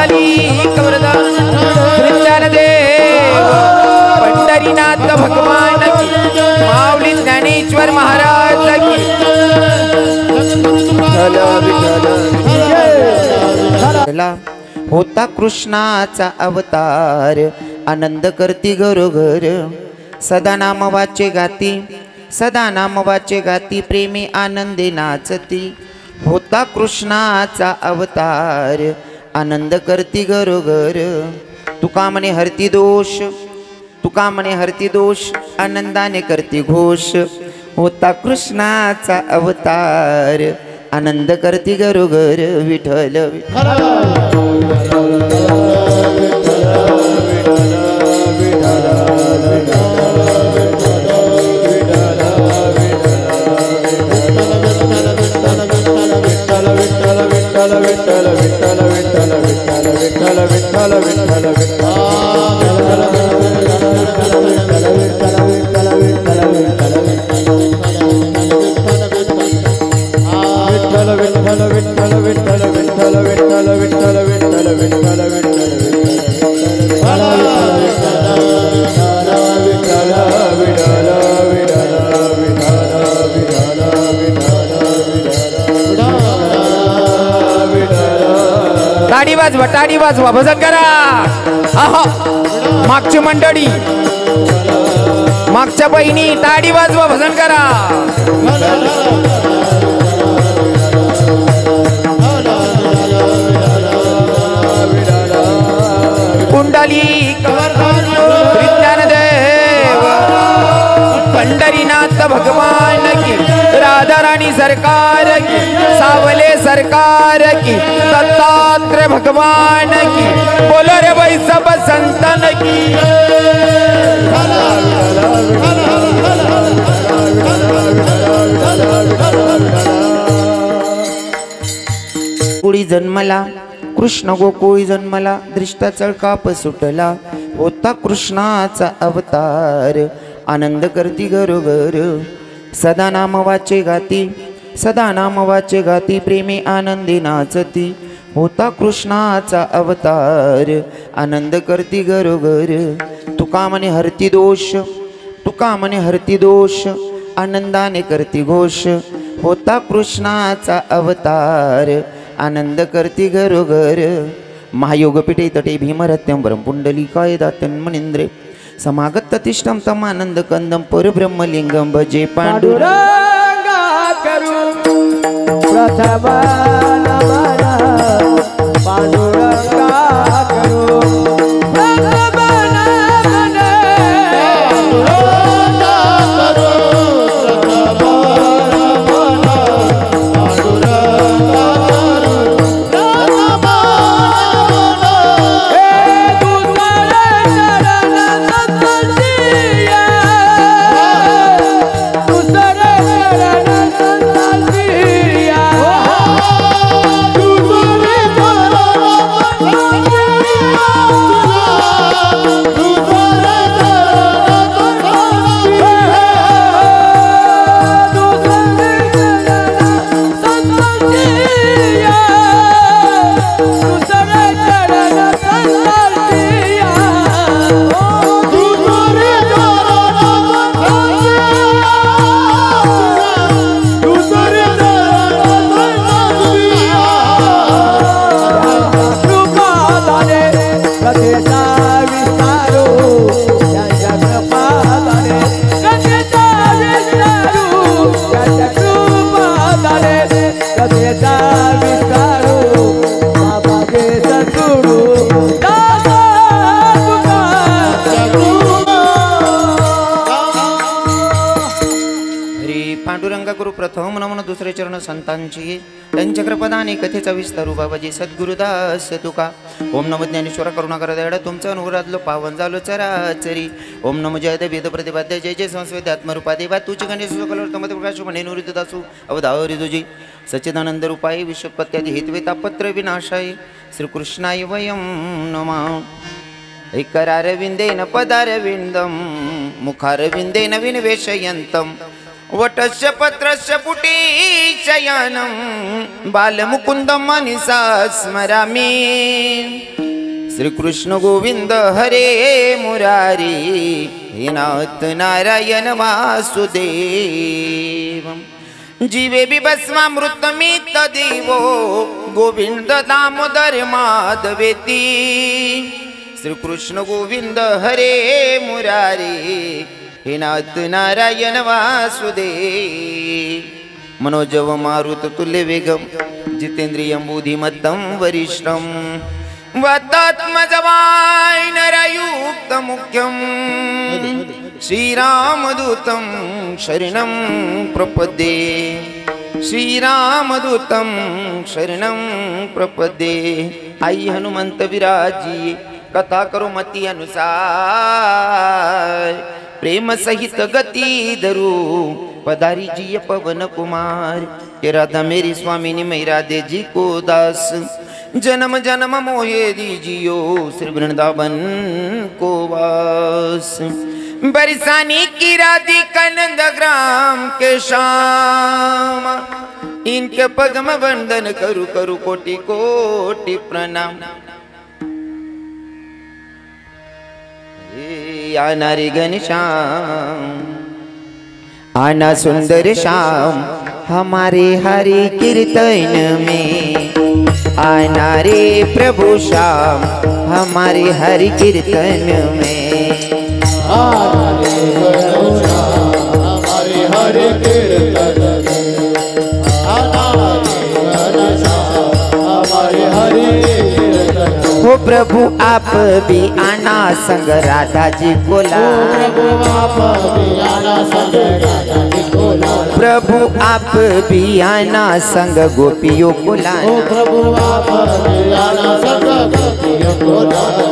कुंडली वृंदावन देव पंढरीनाथ भगवान की माऊली ज्ञानेश्वर महाराज की होता कृष्णाचा अवतार आनंद करती घरोघर सदा नाम वाचे गाती सदा नाम वाचे गाती प्रेमी आनंदे नाचती होता कृष्णाचा अवतार आनंद करती घरोघर तुका म्हणे हरती दोष तुका म्हणे हरती दोष आनंदाने करती घोष होता कृष्णाचा अवतार आनंद करती घरोघर विठ्ठल टाळी वाजवा भजन करा आहा मागची मंडळी मागच्या बहिणी टाळी वाजवा भजन करा कुंडली विज्ञान देव पंढरीनाथ भगवान की राधा रानी सरकार की सावले सरकार की दत्तात्रेय भगवान की बोलो रे भाई सब संतन की गोकुळी जन्मला कृष्ण गोकुळी जन्मला दृष्टा चळकाप सुटला होता कृष्णाचा अवतार आनंद करती घरोघर सदा नाम वाचे गाती सदा नाम वाचे गाती प्रेमी आनंदी नाचती होता कृष्णाचा अवतार आनंद करती घरोघर तुका म्हणे हरती दोष तुका म्हणे हरती दोष आनंदाने करती घोष होता कृष्णाचा अवतार आनंद करती घरोघर महायोगपीठे तटे भीमरत्यं वरं पुंडलिकाय दातन्मनिन्द्रे समागत तिष्ठं तमानंद कंदं परब्रह्मलिंगं भजे पांडुरंगा करू प्रथम नमन पांडुरंगा करू प्रथम नमन पांडुरंगा करू प्रथम नमन पांडुरंगा प्रथम नमन दुसरे चरण संतांची त्यांच्या कृपदाने कथेचा विस्तारू बाबाजी सद्गुरुदास तुका ओम नमो ज्ञानेश्वर करुणाकर दयाळ तुमचं अनुराधलो पावन झालो चराचरी ओम नमो जय वेद प्रतिपाद्य जय जय संस्वेद आत्मरूपा देवा तुझी गणेश सकल तमत प्रकाश म्हणे निवृत्त दासू अवधावरी तुझी सच्चिदानंद रूपाय विश्वपत्यादि हेतवे तापत्र विनाशाय श्रीकृष्णाय वयं नमः एकरारविंदेन पदारविंदम मुखारविंदेन विनिवेशयन्तम वटस्य पत्रस्य पुटी शयनं बालमुकुन्दं मनसा स्मरामि। श्रीकृष्ण गोविंद हरे मुरारी हे नाथ नारायण वासुदेव। जीवे बिभस्मामृतमित देवो गोविंद दामोदर माधवेति। श्रीकृष्ण गोविंद हरे मुरारी हे नाथ नारायण वासुदेव। मनोजव मारुत तुल्य वेगम जितेंद्रियं बुद्धिमत्तं वरिष्ठं वत्तात्मजवाय नरयुक्त मुख्यं श्रीरामदूतं शरणं प्रपद्ये। श्रीरामदूतं शरणं प्रपद्ये। आई हनुमंत विराजी कथा करो मति अनुसार। प्रेम सहित गति धरू पधारी जी पवन कुमार। के राधा मेरी स्वामिनी मैं राधे जी को दास। जन्म जन्म मोहे दीजियो श्री वृंदावन को वास। बरसानी की राधिका नंद ग्राम के श्याम। इनके पद्म वंदन करु करु कोटि कोटि प्रणाम। आना रे घनश्याम आना सुंदर श्याम हमारे हरि कीर्तन में। आना रे प्रभु श्याम हमारे हरि कीर्तन में। आना रे प्रभु श्याम हमारे हरि कीर्तन में। आना रे घनश्याम हमारे हरि कीर्तन में। हो प्रभु आप भी आना संग राधा जी को लाना। प्रभु आप भी आना संग राधा जी को लाना। प्रभु आप भी आना संग गोपियों को लाना। प्रभु आप भी आना संग गोपियों को लाना।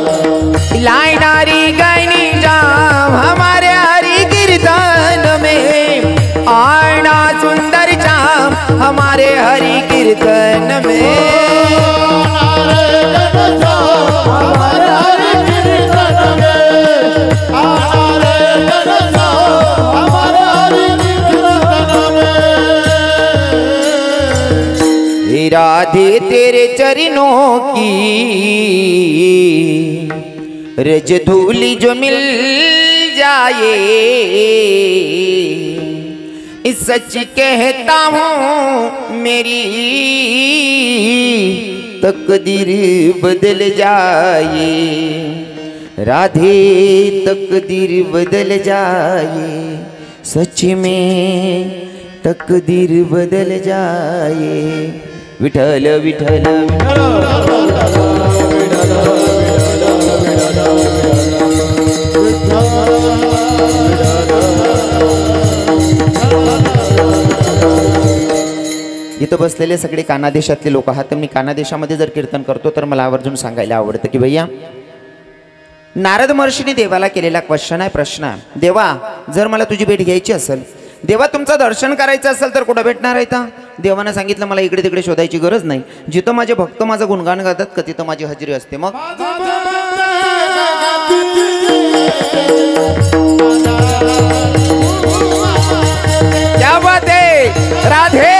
लाई नारी गैनी जाम हमारे हरि कीर्तन में। आना सुंदर जाम हमारे हरि कीर्तन में। राधे तेरे चरणों की रज धूली जो मिल जाए। इस सच कहता हूँ मेरी तकदीर बदल जाए। राधे तकदीर बदल जाए। सच में तकदीर बदल जाए। विठल विठल इथं बसलेले सगळे कानादेशातले लोक आहात. तर मी कानादेशामध्ये जर कीर्तन करतो तर मला आवर्जून सांगायला आवडतं की भैया नारद महर्षीने देवाला केलेला क्वेश्चन आहे, प्रश्न आहे. देवा जर मला तुझी भेट घ्यायची असेल, देवा तुमचं दर्शन करायचं असेल तर कुठं भेटणार आहे? का देवानं सांगितलं मला इकडे तिकडे शोधायची गरज नाही. जिथं माझे भक्त माझं गुणगान गातात का तिथं माझी हजेरी असते. मग क्या बात है राधे.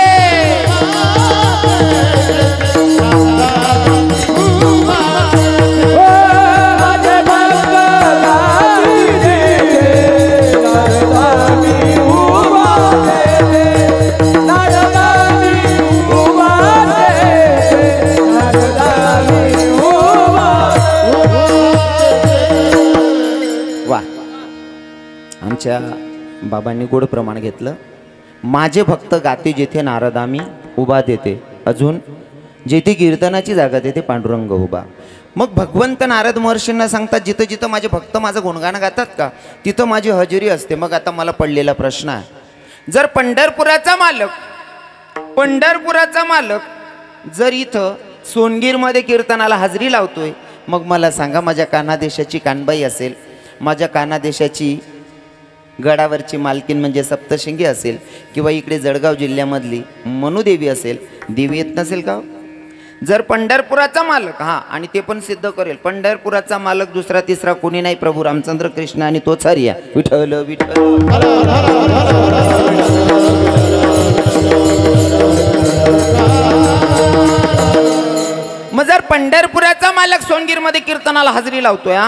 आमच्या बाबांनी गोड प्रमाण घेतलं. माझे भक्त गाते जेथे नारदामी उभा देते. अजून जेथे कीर्तनाची जागा तेथे पांडुरंग उभा. मग भगवंत नारद महर्षींना सांगतात जिथं जिथं माझे भक्त माझं गुणगान गातात का तिथं माझी हजेरी असते. मग आता मला पडलेला प्रश्न आहे, जर पंढरपुराचा मालक जर इथं सोनगीरमध्ये कीर्तनाला हजेरी लावतोय, मग मला सांगा माझ्या कानादेशाची कानबाई असेल, माझ्या कानादेशाची गडावरची मालकीन म्हणजे सप्तशृंगी असेल, किंवा इकडे जळगाव जिल्ह्यामधली मनुदेवी असेल, देवी येत नसेल का? जर पंढरपुराचा मालक, हा आणि ते पण सिद्ध करेल, पंढरपुराचा मालक दुसरा तिसरा कोणी नाही, प्रभू रामचंद्र कृष्ण आणि तोच हरिया. विठ्ठल विठ्ठल. मग जर पंढरपुराचा मालक सोनगीरमध्ये कीर्तनाला हजेरी लावतोय,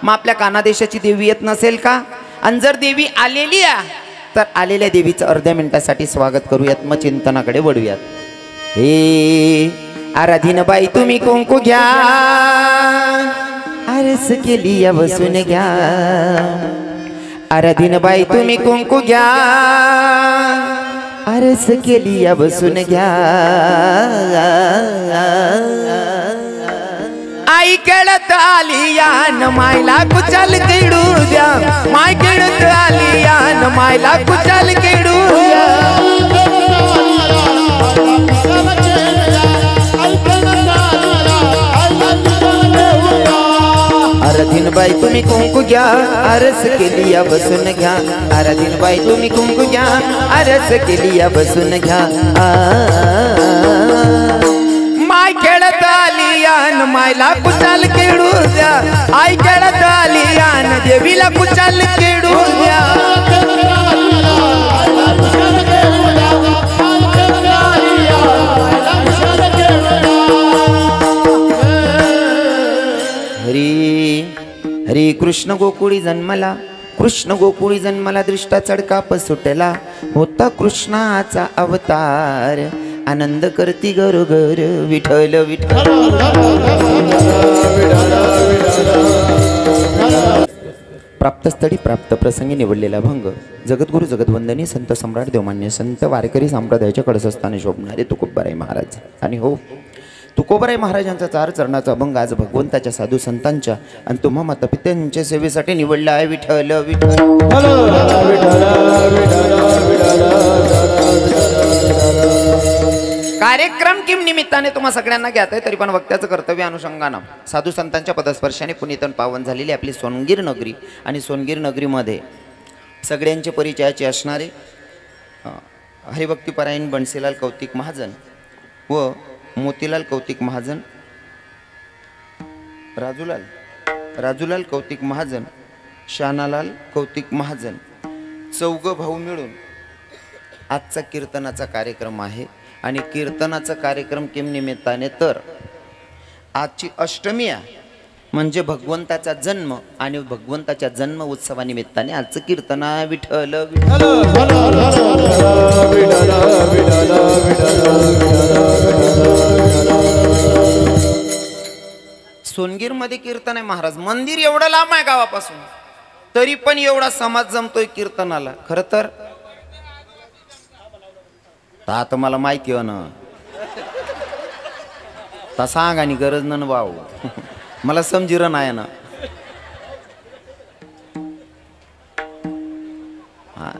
मग आपल्या कानादेशाची देवी येत नसेल का? आणि जर देवी आलेली आहे तर आलेल्या देवीचं अर्ध्या मिनिटासाठी स्वागत करूयात, मग चिंतनाकडे वळूयात. हे आराधीन बाई तुम्ही कुंकू घ्या, आरस केली या बसून घ्या. आराधीन बाई तुम्ही कुंकू घ्या, आरस केली या बसून घ्या. आई खेळत आली यान मायला कुचाल केडू द्या, माय खेळत आली यान मायला कुचाल केडू द्या. आराधीन बाई तुम्ही कुंकू घ्या, आरस केली या बसून घ्या. आराधीन बाई तुम्ही कुंकू घ्या, आरस केली या बसून घ्या. माय खेळत आली यान मायला कुचाल केडू द्या, आई खेळत आली यान देवीला कुचाल केडू द्या. हरी हरी कृष्ण गोकुळी जन्मला, कृष्ण गोकुळी जन्मला, दृष्टा चढका सुटला, होता कृष्णाचा अवतार, आनंद करती गरोगर. विठ्ठल विठ्ठल. प्राप्तस्थळी प्राप्त प्रसंगी निवडलेला भंग. जगद्गुरु जगदवंदनी संत सम्राट देवमान्य संत वारकरी संप्रदायाच्या कळसस्थानी शोभणारे तुकोबाराय महाराज. आणि हो, तुकोबाराय महाराजांचा 4 चरणाचा अभंग आज भगवंताच्या साधू संतांच्या आणि तुम्हा माता पित्यांच्या सेवेसाठी निवडला आहे. विठ्ठल विठ्ठल. कार्यक्रम किम निमित्ताने तुम्हा सगळ्यांना घ्यात आहे, तरी पण वक्त्याचं कर्तव्य अनुषंगानं साधू संतांच्या पदस्पर्शाने पुनीतन पावन झालेली आपली सोनगीर नगरी. आणि सोनगीर नगरीमध्ये सगळ्यांचे परिचयाचे असणारे हरिभक्तीपरायण बन्सीलाल कौतिक महाजन व मोतीलाल कौतिक महाजन, राजूलाल कौतिक महाजन, शानालाल कौतिक महाजन, 4 भाऊ मिळून आजचा कीर्तनाचा कार्यक्रम आहे. आणि कीर्तनाचा कार्यक्रम किम निमित्ताने, तर आजची अष्टमी आहे, म्हणजे भगवंताचा जन्म, आणि भगवंताच्या जन्म उत्सवानिमित्ताने आजचं कीर्तन आहे. विठ्ठल विठ्ठल. सोनगीर मध्ये कीर्तन आहे महाराज. मंदिर एवढं लांब आहे गावापासून, तरी पण एवढा समाज जमतोय कीर्तनाला. खर तर आता मला माहिती हो ना, ता सांग आणि गरज न भाऊ, मला समजिर नाही ना. हा,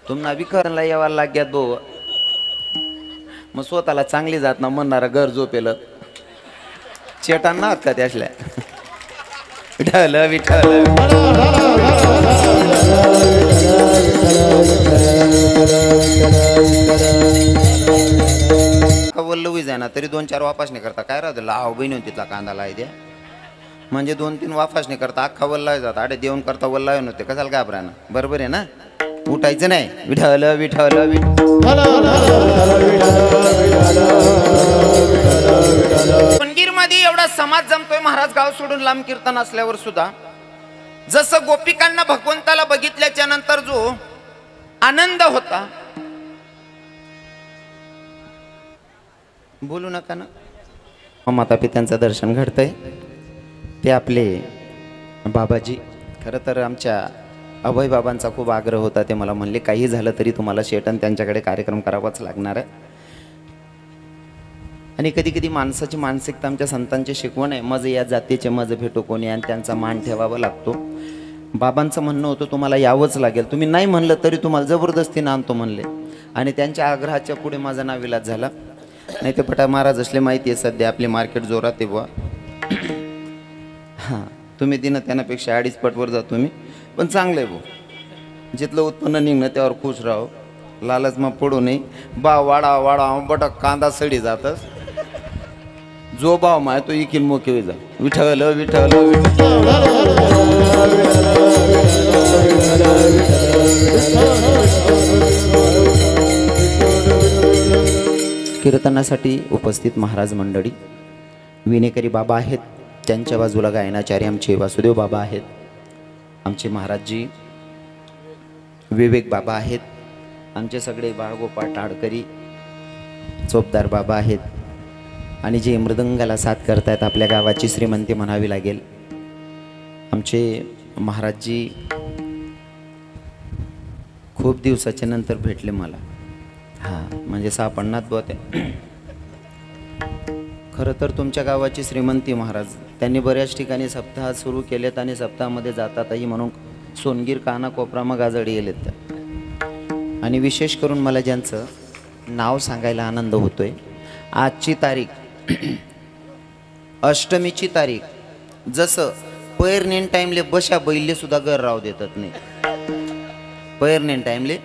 तुम्हाला विखरला यावा लाग्यात भाऊ, मग स्वतःला चांगली जात ना म्हणणारा घर झोपेल चेटांना आहात का त्यासल्या. विठ्ठल विठ्ठल. वल्लवी जाय ना तरी 2-4 वापासणी करता. काय राहतं लाव बहिणी तिथला कांदा लाय द्या, म्हणजे 2-3 वापासणी करता, अख्खा वल्ला जात. अरे देऊन करता वल्ला नव्हते, कशाला घाबरा ना. बरोबर आहे ना, उठायचं नाही. विठ्ठल विठ्ठल सोनगीर मध्ये एवढा समाज जमतोय महाराज. गाव सोडून लांब कीर्तन असल्यावर सुद्धा जसं गोपिकांना भगवंताला बघितल्याच्या नंतर जो आनंद होता, बोलू नका ना. माता पित्यांचं दर्शन घडतंय ते आपले बाबाजी. खरं तर आमच्या अभय बाबांचा खूप आग्रह होता. ते मला म्हणले काही झालं तरी तुम्हाला शेटन त्यांच्याकडे कार्यक्रम करावाच लागणार आहे. आणि कधी कधी माणसाची मानसिकता आमच्या संतांची शिकवण आहे. मज या जातीचे मज भेटो कोणी, आणि त्यांचा मान ठेवावा लागतो. बाबांचं म्हणणं होतं तुम्हाला यावंच लागेल, तुम्ही नाही म्हणलं तरी तुम्हाला जबरदस्तीनं आणतो म्हणले. आणि त्यांच्या आग्रहाच्या पुढे माझा नाविलाज झाला. नाही ते पटा महाराज असले माहिती आहे सध्या आपली मार्केट जोरात आहे बुवा. हां, तुम्ही दिनं त्यापेक्षा 2.5 पटवर जा तुम्ही, पण चांगलं आहे भाऊ. जिथलं उत्पन्न निघणं त्यावर खुश राहो, लालच मग पडू नये. बा वाडा वाडा बटक कांदा सडी जातच. जो भाव माय तो इकीन मोके जा विठ्ठल विठ्ठल विठ्ठल कीर्तनासाठी उपस्थित महाराज मंडळी विनेकरी बाबा आहेत, त्यांच्या बाजूला गायनाचार्य आमचे वासुदेव बाबा आहेत, आमचे महाराजजी विवेक बाबा आहेत, आमचे सगळे बाळगोपाळ टाळकरी चोपदार बाबा आहेत आणि जे मृदंगाला साथ करतायत आपल्या गावाची श्रीमंती म्हणावी लागेल आमचे महाराजजी खूप दिवसाच्या नंतर भेटले मला. हां म्हणजे सापडणार बुवा ते. खरं तर तुमच्या गावाची श्रीमंती महाराज त्यांनी बऱ्याच ठिकाणी सप्ताह सुरू केलेत आणि सप्ताहामध्ये जातातही म्हणून सोनगीर कानाकोपरा मग आजडी गेलेत. आणि विशेष करून मला ज्यांचं नाव सांगायला आनंद होतोय, आजची तारीख अष्टमीची तारीख, जसं पैरनेन टाईमले बशा बैलले सुद्धा घर राव देतात नाही, पैरनेन टाईमले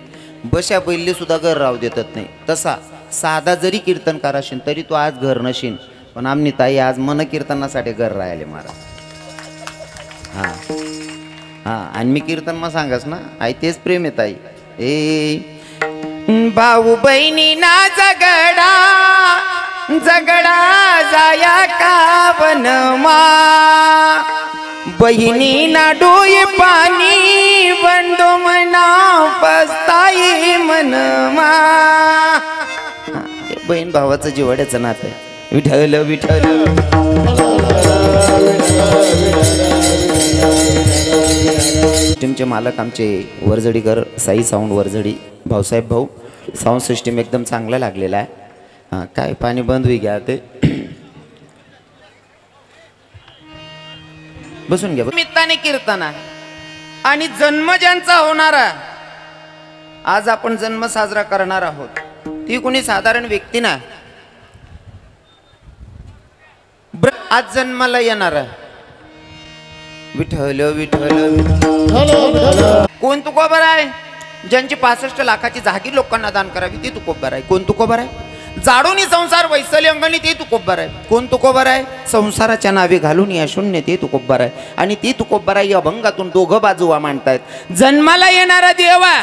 बशा बैलले सुद्धा घर राव देतात नाही, तसा साधा जरी कीर्तनकार असेल तरी तो आज घर नशीन, पण आमनी ताई आज मन कीर्तनासाठी घर राहिले मारा. हां हां आणि मी कीर्तन मग सांगास ना आई तेच प्रेम आहे ताई. ए भाऊ बहिणी ना झगडा झगडा जाया का वनमा, बहिणी ना डोळे पाणी बंडो मना पस्ताई मनमा. बहीण भावाचं जिवाड्याचं नातं आहे. विठ्ठल विठ्ठल सिस्टीमचे मालक आमचे वरजडीकर साई साऊंड वरजडी भाऊसाहेब भाऊ, साऊंड सिस्टीम एकदम चांगला लागलेला आहे. हां काय पाणी बंद होई घ्या ते बसून घ्या. निमित्ताने कीर्तना आणि जन्म ज्यांचा होणारा, आज आपण जन्म साजरा करणार आहोत, ती कोणी साधारण व्यक्ती ना, आज जन्माला येणारा विठ्ठल विठ्ठल कोण तुकोबर आहे, ज्यांची 65 लाखाची जागीर लोकांना दान करावी ती तुकोबर आहे. कोण तुकोबर आहे, जाडून संसार वैसल्य अंगणी ते तुकोबर आहे. कोण तुकोबर आहे, संसाराच्या नावे घालून या शून्य ते तुकोबर आहे. आणि ती तुकोबर आहे या अभंगातून दोघं बाजूवा मांडतायत. जन्माला येणारा देवा,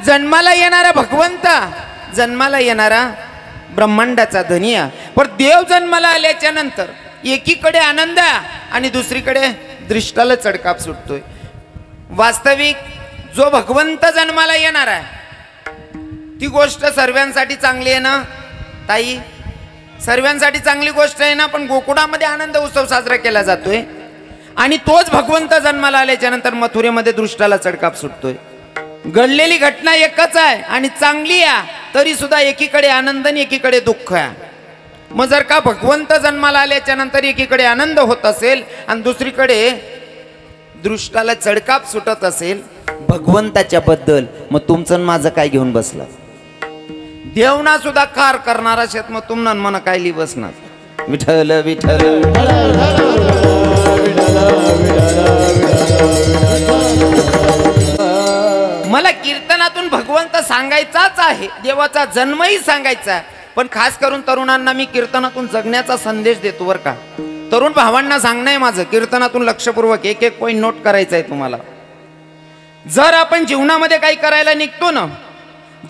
जन्माला येणारा भगवंता, जन्माला येणारा ब्रह्मांडाचा धनिया. पण देव जन्माला आल्याच्या नंतर एकीकडे आनंद आणि दुसरीकडे दृष्टाला चढकाप सुटतोय. वास्तविक जो भगवंत जन्माला येणार आहे ती गोष्ट सर्वांसाठी चांगली आहे ना ताई, सर्वांसाठी चांगली गोष्ट आहे ना. पण गोकुळामध्ये आनंद उत्सव साजरा केला जातोय आणि तोच भगवंत जन्माला आल्याच्या नंतर मथुरेमध्ये दृष्टाला चढकाप सुटतोय. घडलेली घटना एकच आहे आणि चांगली आहे तरी सुद्धा एकीकडे आनंद आणि एकीकडे दुःख आहे. मग जर का भगवंत जन्माला आल्याच्या नंतर एकीकडे आनंद होत असेल आणि दुसरीकडे दृष्टाला चढकाप सुटत असेल भगवंताच्या बद्दल, मग तुमचं माझं काय घेऊन बसला. देवना सुद्धा कार करणारा शेत मग तुमनं मन काय लिहि बसणार. विठ्ठल विठ्ठल मला कीर्तनातून भगवंत सांगायचाच आहे, देवाचा जन्मही सांगायचा आहे. पण खास करून तरुणांना मी कीर्तनातून जगण्याचा संदेश देतो बरं का. तरुण भावांना सांगणं आहे माझं, कीर्तनातून लक्षपूर्वक एक एक पॉईंट नोट करायचं आहे तुम्हाला. जर आपण जीवनामध्ये काही करायला निघतो ना,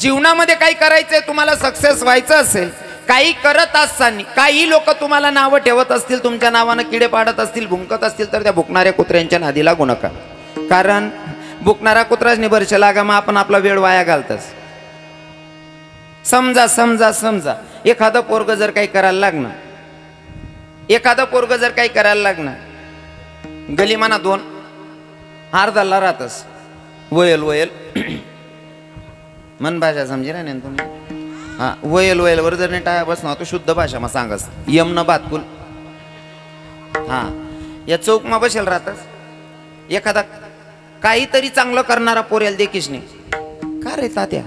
जीवनामध्ये काही करायचंय तुम्हाला, सक्सेस व्हायचं असेल, काही करत असताना काही लोक तुम्हाला नावं ठेवत असतील, तुमच्या नावानं किडे पाडत असतील, भुंकत असतील, तर त्या भुकणाऱ्या कुत्र्यांच्या नादी लागू नका. कारण भुकणारा कुत्राच निबर्ष लागा मग आपण आपला वेळ वाया घालतच. समजा समजा समजा एखादं पोरग जर काही करायला लागणार, एखादं पोरग जर काही करायला लागणार, गलिमाना 2 अर्धाला राहतस, वयल वयल मन भाषा समजे ना तुम्ही. हां वयल वयल वर जर नाही टाळ्या बसणार तो शुद्ध भाषा मग सांगस यमन बातकुल. हां या चौक मा बसेल राहतस, एखादा काहीतरी चांगलं करणारा पोरेल देखीच नाही. का रे तात्या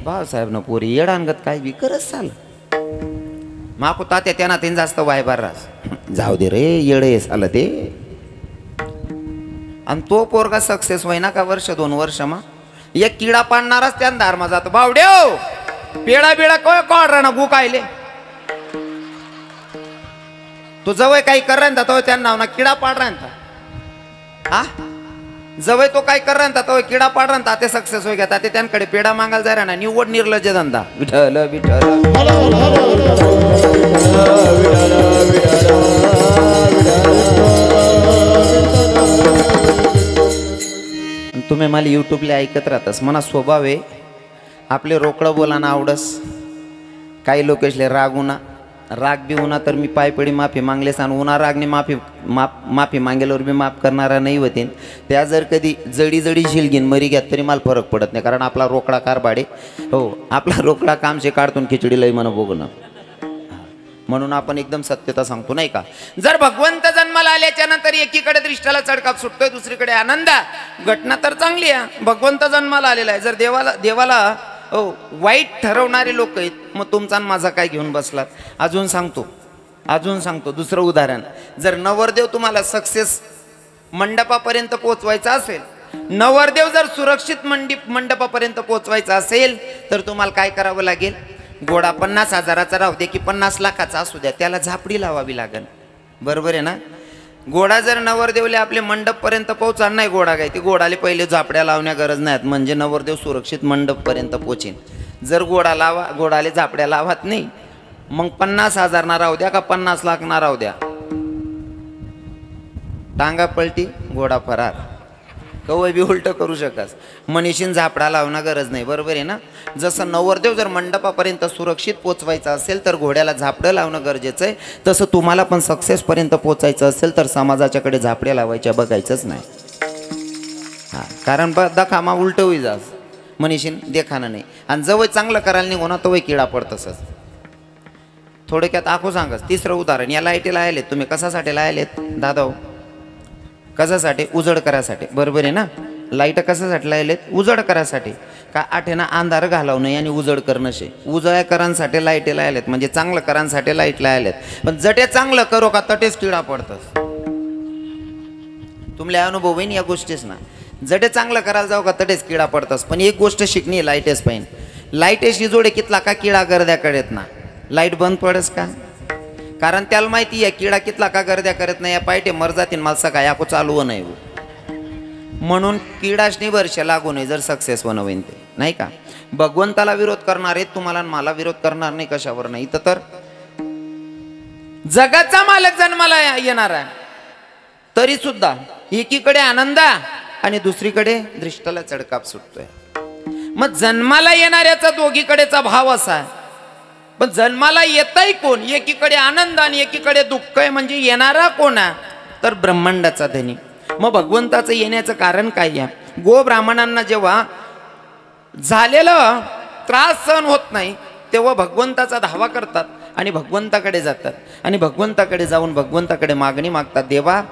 भाऊसाहेब न पोरी येडांगत काय बी करत चाल माको तात्या त्यांना तीन जास्त वायबार रास जाऊ दे रे येडे झालं ते. आणि तो पोरगा सक्सेस होईना का वर्ष 2 वर्ष मग एक किडा पाडणारच त्या दारमा जातो. बावड्यो पेडा बिडा काय काढ ना गु कायले तो जवळ काही कर राहता तो त्यांना ना किडा पाड राहता हा जवळ तो काय कर राहता तो किडा पाड राहता ते सक्सेस होई घेता ते त्यांकडे पेढा मागायला जाय ना निवड निर्लज्ज धंदा विठ्ठल विठ्ठल तुम्ही मला यूट्यूबला ऐकत राहतास मना स्वभाव आहे आपले रोकडं बोलाना आवडस काही लोक असले राग उना राग बी उना तर मी पाय पडी माफी मागले सांग उन्हा रागने माफी मागेल्यावर मी माफ करणारा नाही होते त्या जर कधी जडी जडी शिलगीन मरी घ्यात तरी मला फरक पडत नाही कारण आपला रोकडा कारभाडे हो आपला रोकडा कामशे काढतून खिचडी लई म्हणा बघणं म्हणून आपण एकदम सत्यता सांगतो नाही का जर भगवंत जन्माला आल्याच्या नंतर एकीकडे दृष्टाला चढकाप सुटतोय दुसरीकडे आनंद घटना तर चांगली आहे भगवंत जन्माला आलेला आहे जर देवाला हो वाईट ठरवणारे लोक आहेत मग तुमचा माझा काय घेऊन बसलात अजून सांगतो दुसरं उदाहरण जर नवरदेव तुम्हाला सक्सेस मंडपापर्यंत पोहोचवायचा असेल नवरदेव जर सुरक्षित मंडपापर्यंत पोहोचवायचा असेल तर तुम्हाला काय करावं लागेल घोडा 50,000चा राहू दे की 50 लाखाचा असू द्या त्याला झापडी लावावी लागेल बरोबर आहे ना घोडा जर नवरदेवले आपले मंडपपर्यंत पोहोचणार नाही घोडा काय ते घोडाले पहिले झापड्या लावण्या गरज नाहीत म्हणजे नवरदेव सुरक्षित मंडपपर्यंत पोचेन जर घोडाले झापड्या लावत नाही मग 50,000 ना राहू द्या का 50 लाख ना राहू द्या टांगा पलटी घोडा फरार कवय बी उलट करू शकस मनीषीन झापडा लावणं गरज नाही बरोबर आहे ना जसं नवरदेव जर मंडपापर्यंत सुरक्षित पोचवायचं असेल तर घोड्याला झापडं लावणं गरजेचं आहे तसं तुम्हाला पण सक्सेसपर्यंत पोचायचं असेल तर समाजाच्याकडे झापड्या लावायच्या बघायचंच नाही हां कारण दखामा उलट होई जास मनीषीन देखानं नाही आणि जवळ चांगलं करायला निघू ना तवय किडा पडतसच थोडक्यात आखो सांगस तिसरं उदाहरण या लाईटीला आलेत तुम्ही कशासाठी लायलेत दादा कशासाठी उजड करायसाठी बरोबर आहे ना लाईट कशासाठी लायलेत उजड करायसाठी का आठेना अंधार घालवणं आणि उजड करणं शे उजळ्या करांसाठी लाईटी लायलेत म्हणजे चांगलं करांसाठी लाईट लायलेत पण जटे चांगलं करो का तटेच किडा पडतस तुमल्या अनुभव होईन या गोष्टीच ना जटे चांगलं करायला जाऊ का तटेच किडा पडतस पण एक गोष्ट शिकणी लाईटेस पाहिजे लाईटेशी जोडे कितला का किडा गर्द्याकडेत ना लाईट बंद पडस का कारण त्याला माहिती आहे किडा कितला का गर्द्या करत नाही या पायटे मर जातील मला काय याको चालू नाही म्हणून किडाशनी वर्ष लागू नये जर सक्सेस होईन ते नाही का भगवंताला विरोध करणार आहेत तुम्हाला मला विरोध करणार नाही कशावर नाही तर जगाचा मालक जन्माला येणार आहे तरी सुद्धा एकीकडे आनंद आणि दुसरीकडे दृष्टाला चढकाप सुटतोय मग जन्माला येणाऱ्याचा दोघीकडेचा भाव असा आहे पण जन्माला येतय कोण एकीकडे आनंद आणि एकीकडे दुःख आहे म्हणजे येणारा कोण आहे तर ब्रह्मांडाचा धनी मग भगवंताचं येण्याचं कारण काय आहे गो ब्राह्मणांना जेव्हा झालेलं त्रास सहन होत नाही तेव्हा भगवंताचा धावा करतात आणि भगवंताकडे जातात आणि भगवंताकडे जाऊन भगवंताकडे मागणी मागतात देवा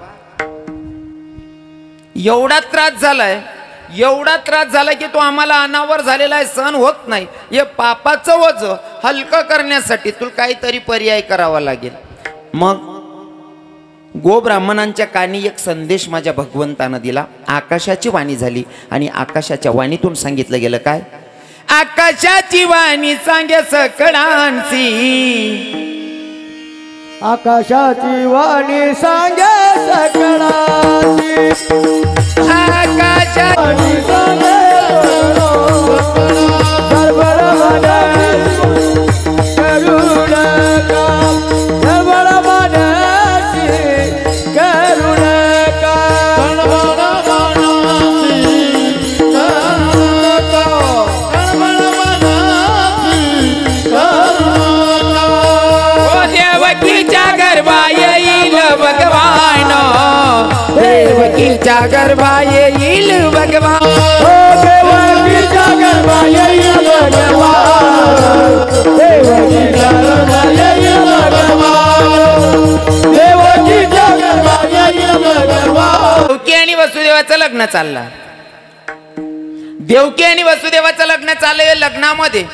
एवढा त्रास झालाय की तो आम्हाला अनावर झालेला आहे सहन होत नाही हे पापाचं वज हलकं करण्यासाठी तुला काहीतरी पर्याय करावा लागेल मग गो ब्राह्मणांच्या कानी एक संदेश माझ्या भगवंतानं दिला आकाशाची वाणी झाली आणि आकाशाच्या वाणीतून सांगितलं गेलं काय आकाशाची वाणी सांगे सकळांची आकाशाची वाणी सांगे सकळांची आकाशाची सांगे देवकीच्या गर्भा येईल भगवान देवकीच्या गर्भा येईल भगवान देवकीच्या गर्भा येईल भगवान देवकीच्या गर्भा येईल भगवान देवकी आणि वसुदेवाचं लग्न चाललं देवकी आणि वसुदेवाचं लग्न चाललंय लग्नामध्ये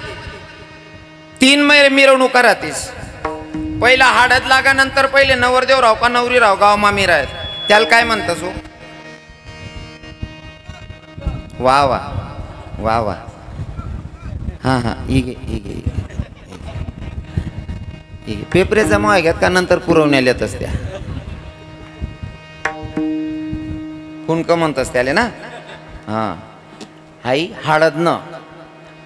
3 मिरवणुका राहतीस पहिला हाडत लागा नंतर पहिले नवरदेव राव का नवरी राव गाव मामी राहत त्याला काय म्हणतस हो वा वा वा वा हां हां पेपरे जमा घ्यात का नंतर पुरवण्यात येत असत्या कुणक म्हणतस त्याले ना. हां हाई हळदनं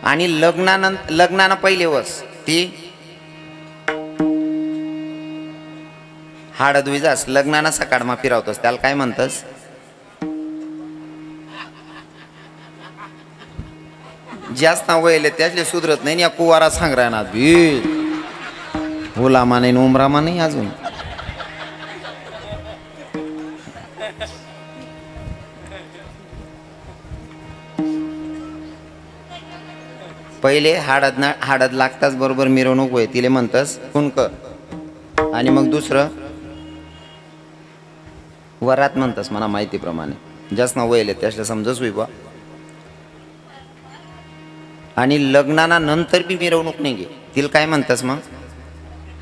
आणि लग्नानं पहिले वस ती हळद विजास लग्नानं सकाळ मा फिरवतोस त्याला काय म्हणतस. जास्त वयले त्यातले सुधरत नाही या कुवारा सांग राहणार भी हुलामा नाही उमरामा नाही अजून. पहिले हळद लागताच बरोबर मिरवणूक होय तिले म्हणतस कुणक आणि मग दुसरं वरात म्हणतस मला माहितीप्रमाणे जास्त वयले त्याला समजस होई बा. आणि लग्नाना नंतर बी मिरवणूक नाही घे तिला काय म्हणतस मग.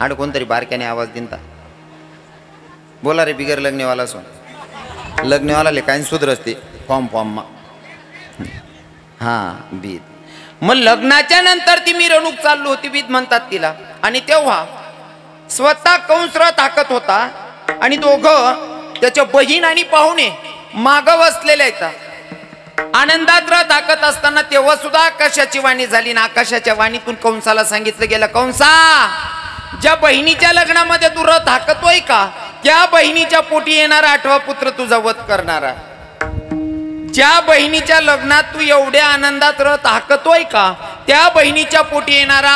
आड कोणतरी बारक्याने आवाज दिनता बोला रे बिगर लग्नेवाला सोन लग्नेवाला काय सुधरसते फॉर्म मा. हां बीत मग लग्नाच्या नंतर ती मिरवणूक चालू होती बीत म्हणतात तिला. आणि तेव्हा स्वतः कंसरा ताकत होता आणि दोघं त्याच्या बहीण आणि पाहुणे माग बसलेले आहेत. आनंदात ताकत असताना तेव्हा सुद्धा आकाशाची वाणी झाली ना. आकाशाच्या वाणीतून कंसाला सांगितलं गेलं कंसा ज्या बहिणीच्या लग्नामध्ये तू रथ हाकतोय का त्या बहिणीच्या पोटी येणारा 8वा पुत्र तुझा वध करणारा. ज्या बहिणीच्या लग्नात तू एवढ्या आनंदात रथ हाकतोय का त्या बहिणीच्या पोटी येणारा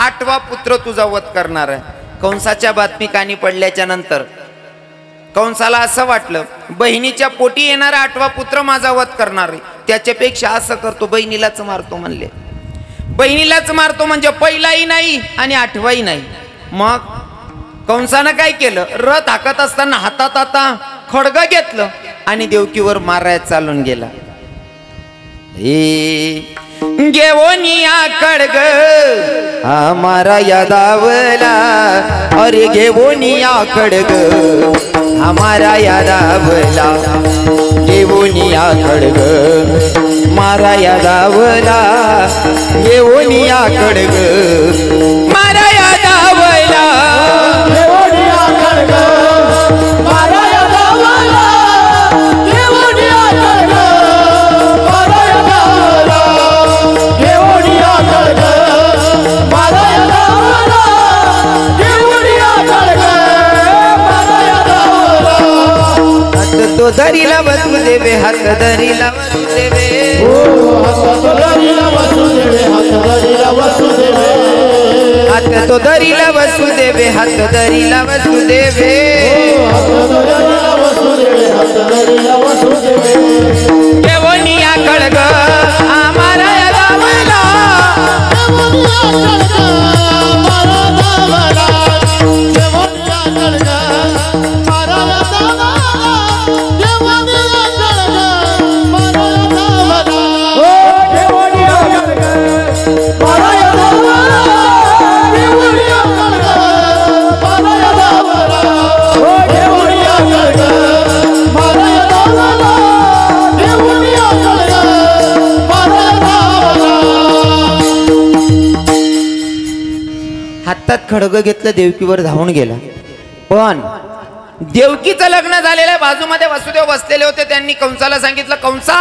8वा पुत्र तुझा वध करणारा. कंसाच्या बातमी कानी पडल्याच्या नंतर कंसाला असं वाटलं बहिणीच्या पोटी येणारा 8वा पुत्र माझा वध करणार आहे. त्याच्यापेक्षा असं करतो बहिणीलाच मारतो म्हणले. बहिणीलाच मारतो म्हणजे पहिलाही नाही आणि 8वाही नाही. मग कंसानं काय केलं रथ हाकत असताना हातात आता खडग घेतलं आणि देवकीवर मारायला चालून गेला. घेवोनिया खडग हमारा यादावला अरे घेवोनिया खडग हमारा यादावला घेवोनिया खडग मारा यादावला घेवोनिया खडग मारा यादावला घेवोनिया खडग मारा यादावला घेवोनिया खडग मारा यादावला घेवोनिया खडग मारा यादावला घेवोनिया खडग मारा यादावला. हात तो धरीला वसू देवे हात धरीला वसू देवे हात तो धरीला वसू देवे हात तो धरीला वसू देवे हात धरीला वसू देवे घेवोनिया खडग आम्हाला यादावला हातात खडग घेतलं देवकीवर धावून गेला. पण देवकीचं लग्न झालेल्या बाजूमध्ये वसुदेव बसलेले होते. त्यांनी कंसाला सांगितलं कंसा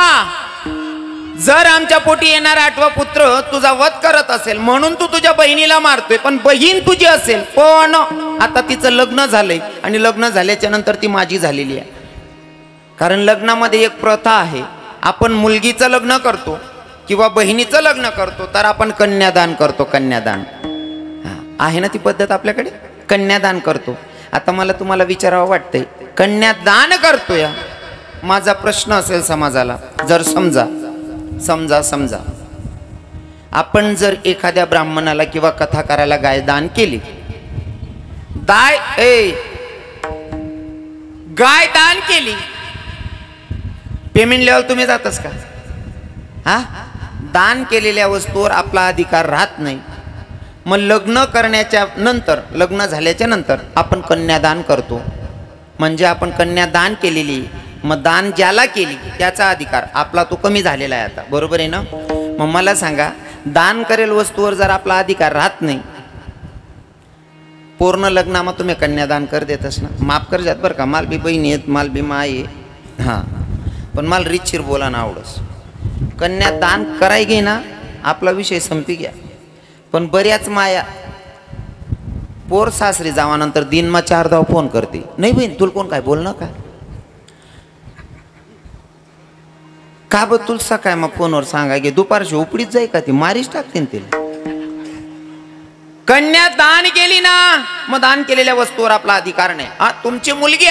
जर आमच्या पोटी येणारा 8वा पुत्र तुझा वध करत असेल म्हणून तू तुझ्या बहिणीला मारतोय पण बहीण तुझी असेल पण आता तिचं लग्न झालंय आणि लग्न झाल्याच्या नंतर ती माझी झालेली आहे. कारण लग्नामध्ये एक प्रथा आहे आपण मुलगीचं लग्न करतो किंवा बहिणीचं लग्न करतो तर आपण कन्यादान करतो. कन्यादान आहे ना ती पद्धत आपल्याकडे कन्यादान करतो. आता मला तुम्हाला विचारावं वाटतंय कन्यादान करतोय माझा प्रश्न असेल समाजाला जर समजा आपण जर एखाद्या ब्राह्मणाला किंवा कथाकाराला गाय दान केली गाय दान केली पेमेंट लेवल तुम्ही जातच का. हा दान केलेल्या वस्तूवर आपला अधिकार राहत नाही. मग लग्न करण्याच्या नंतर लग्न झाल्याच्या नंतर आपण कन्यादान करतो म्हणजे आपण कन्यादान केलेली मग दान ज्याला केली त्याचा अधिकार आपला तो कमी झालेला आहे आता बरोबर आहे ना. मग मला सांगा दान करेल वस्तूवर जर आपला अधिकार राहत नाही पूर्ण लग्नामा तुम्ही कन्यादान कर देतस ना, माफ कर जात बरं का, माल बी बहिणी आहेत, माल बी माय आहे, हां, पण मला रितशीर बोला ना आवडस. कन्यादान कराय गे ना आपला विषय संपी घ्या. पण बऱ्याच माया पोर सासरी जावानंतर दिनमा 4 धाव फोन करते, नाही बहीण तुला कोण काय बोलणं का ब तुला सकाळ मग फोनवर सांगा गे दुपारशी उपडीत जाई का ती मारीच टाकते तिला. कन्या दान केली ना मग दान केलेल्या वस्तूवर आपला अधिकार नाही. हा तुमची मुलगी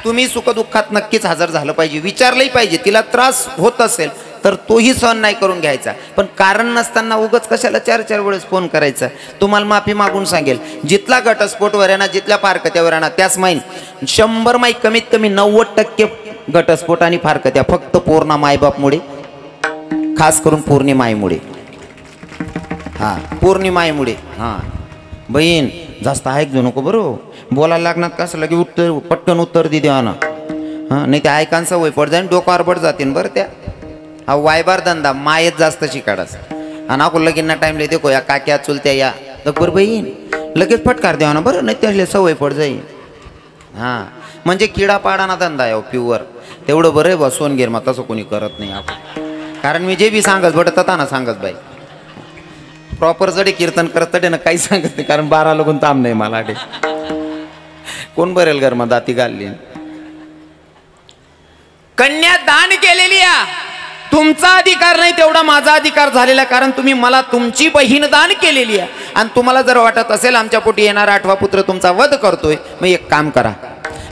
तुम्ही सुखदुःखात नक्कीच हजर झालं पाहिजे, विचारलंही पाहिजे. तिला त्रास होत असेल तर तोही सहन नाही करून घ्यायचा, पण कारण नसताना उगाच कशाला 4 वेळेस फोन करायचा. तुम्हाला माफी मागून सांगेल, जिथला घटस्फोटवर आहे ना, जिथल्या फारकत्यावर आहे ना, त्याच माहीन 100 माई कमीत कमी 90% घटस्फोट आणि फारकत्या फक्त पूर्ण मायबापमुळे, खास करून पौर्णिमाईमुळे. हां पौर्णिमाईमुळे. हां बहीण जास्त ऐकू नको बरोबर, बोलायला लागणार कसं लगे उत्तर पटकन उत्तर दे द्या ना. हां नाही ते ऐकान सवय पड जाईन, डोकावर पड जातीन बरं त्या. हा वायबार धंदा मायेत जास्त शिकाडास. आणि आपण लगेच ना टाईमला देखो या काक्या चुलत्या या बरं बहीण लगेच फटकार द्यावा ना बरं, नाही त्याला सवय पड जाईल. हां म्हणजे किडा पाडाना धंदा आहे प्युअर. तेवढं बरं आहे बा सोनगीर मग तसं कोणी करत नाही आपण. कारण मी जे बी सांगत बट तताना सांगत बाई प्रॉपर जडे कीर्तन करत तडे ना काही सांगत नाही, कारण 12 लोगून ताम नाही मला डे कोण बरेल घर मग दाती घालली. कन्या दान केलेली तुमचा अधिकार नाही तेवढा माझा अधिकार झालेला, कारण तुम्ही मला तुमची बहीण दान केलेली आहे. आणि तुम्हाला जर वाटत असेल आमच्या पोटी येणारा 8वा पुत्र तुमचा वध करतोय, मग एक काम करा,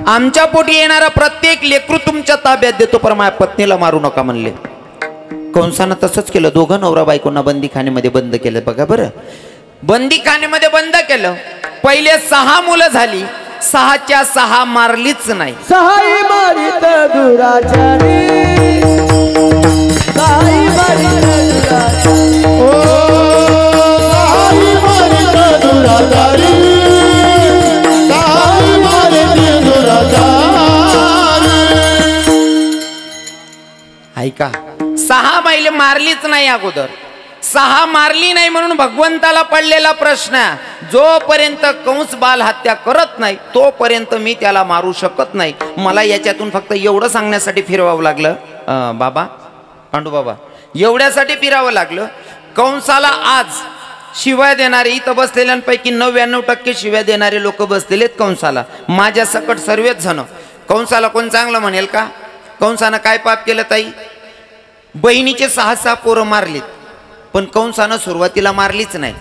आमच्या पोटी येणारा प्रत्येक लेकरू तुमच्या ताब्यात देतो, पण माझ्या पत्नीला मारू नका म्हणले. कंसानं तसंच केलं, दोघं नवरा बायकोंना बंदीखान्यामध्ये बंद केलं. बघा बरं, बंदीखान्यामध्ये बंद केलं. पहिले 6 मुलं झाली, 6च्या 6 मारलीच नाही. 6 मारित दुराचारी, 6 मारित दुराचारी, ओ 6 मारित दुराचारी, 6 मारित दुराचारी. ऐका, 6 बैल मारलीच नाही अगोदर. 6 मारली नाही म्हणून भगवंताला पडलेला प्रश्न, जोपर्यंत कंस बाल हत्या करत नाही तोपर्यंत मी त्याला मारू शकत नाही. मला याच्यातून फक्त एवढं सांगण्यासाठी फिरवावं लागलं बाबा पांडू बाबा, एवढ्यासाठी फिरावं लागलं. कंसाला आज शिवाय देणारे इथं बसलेल्यांपैकी 99% शिवाय देणारे लोक बसलेलेत कंसाला. माझ्या सकट सर्वच जण कंसाला कोण चांगलं म्हणेल का? कंसानं काय पाप केलं ताई? बहिणीचे 6 पोरं मारलीत, पण कंसानं सुरुवातीला मारलीच नाही.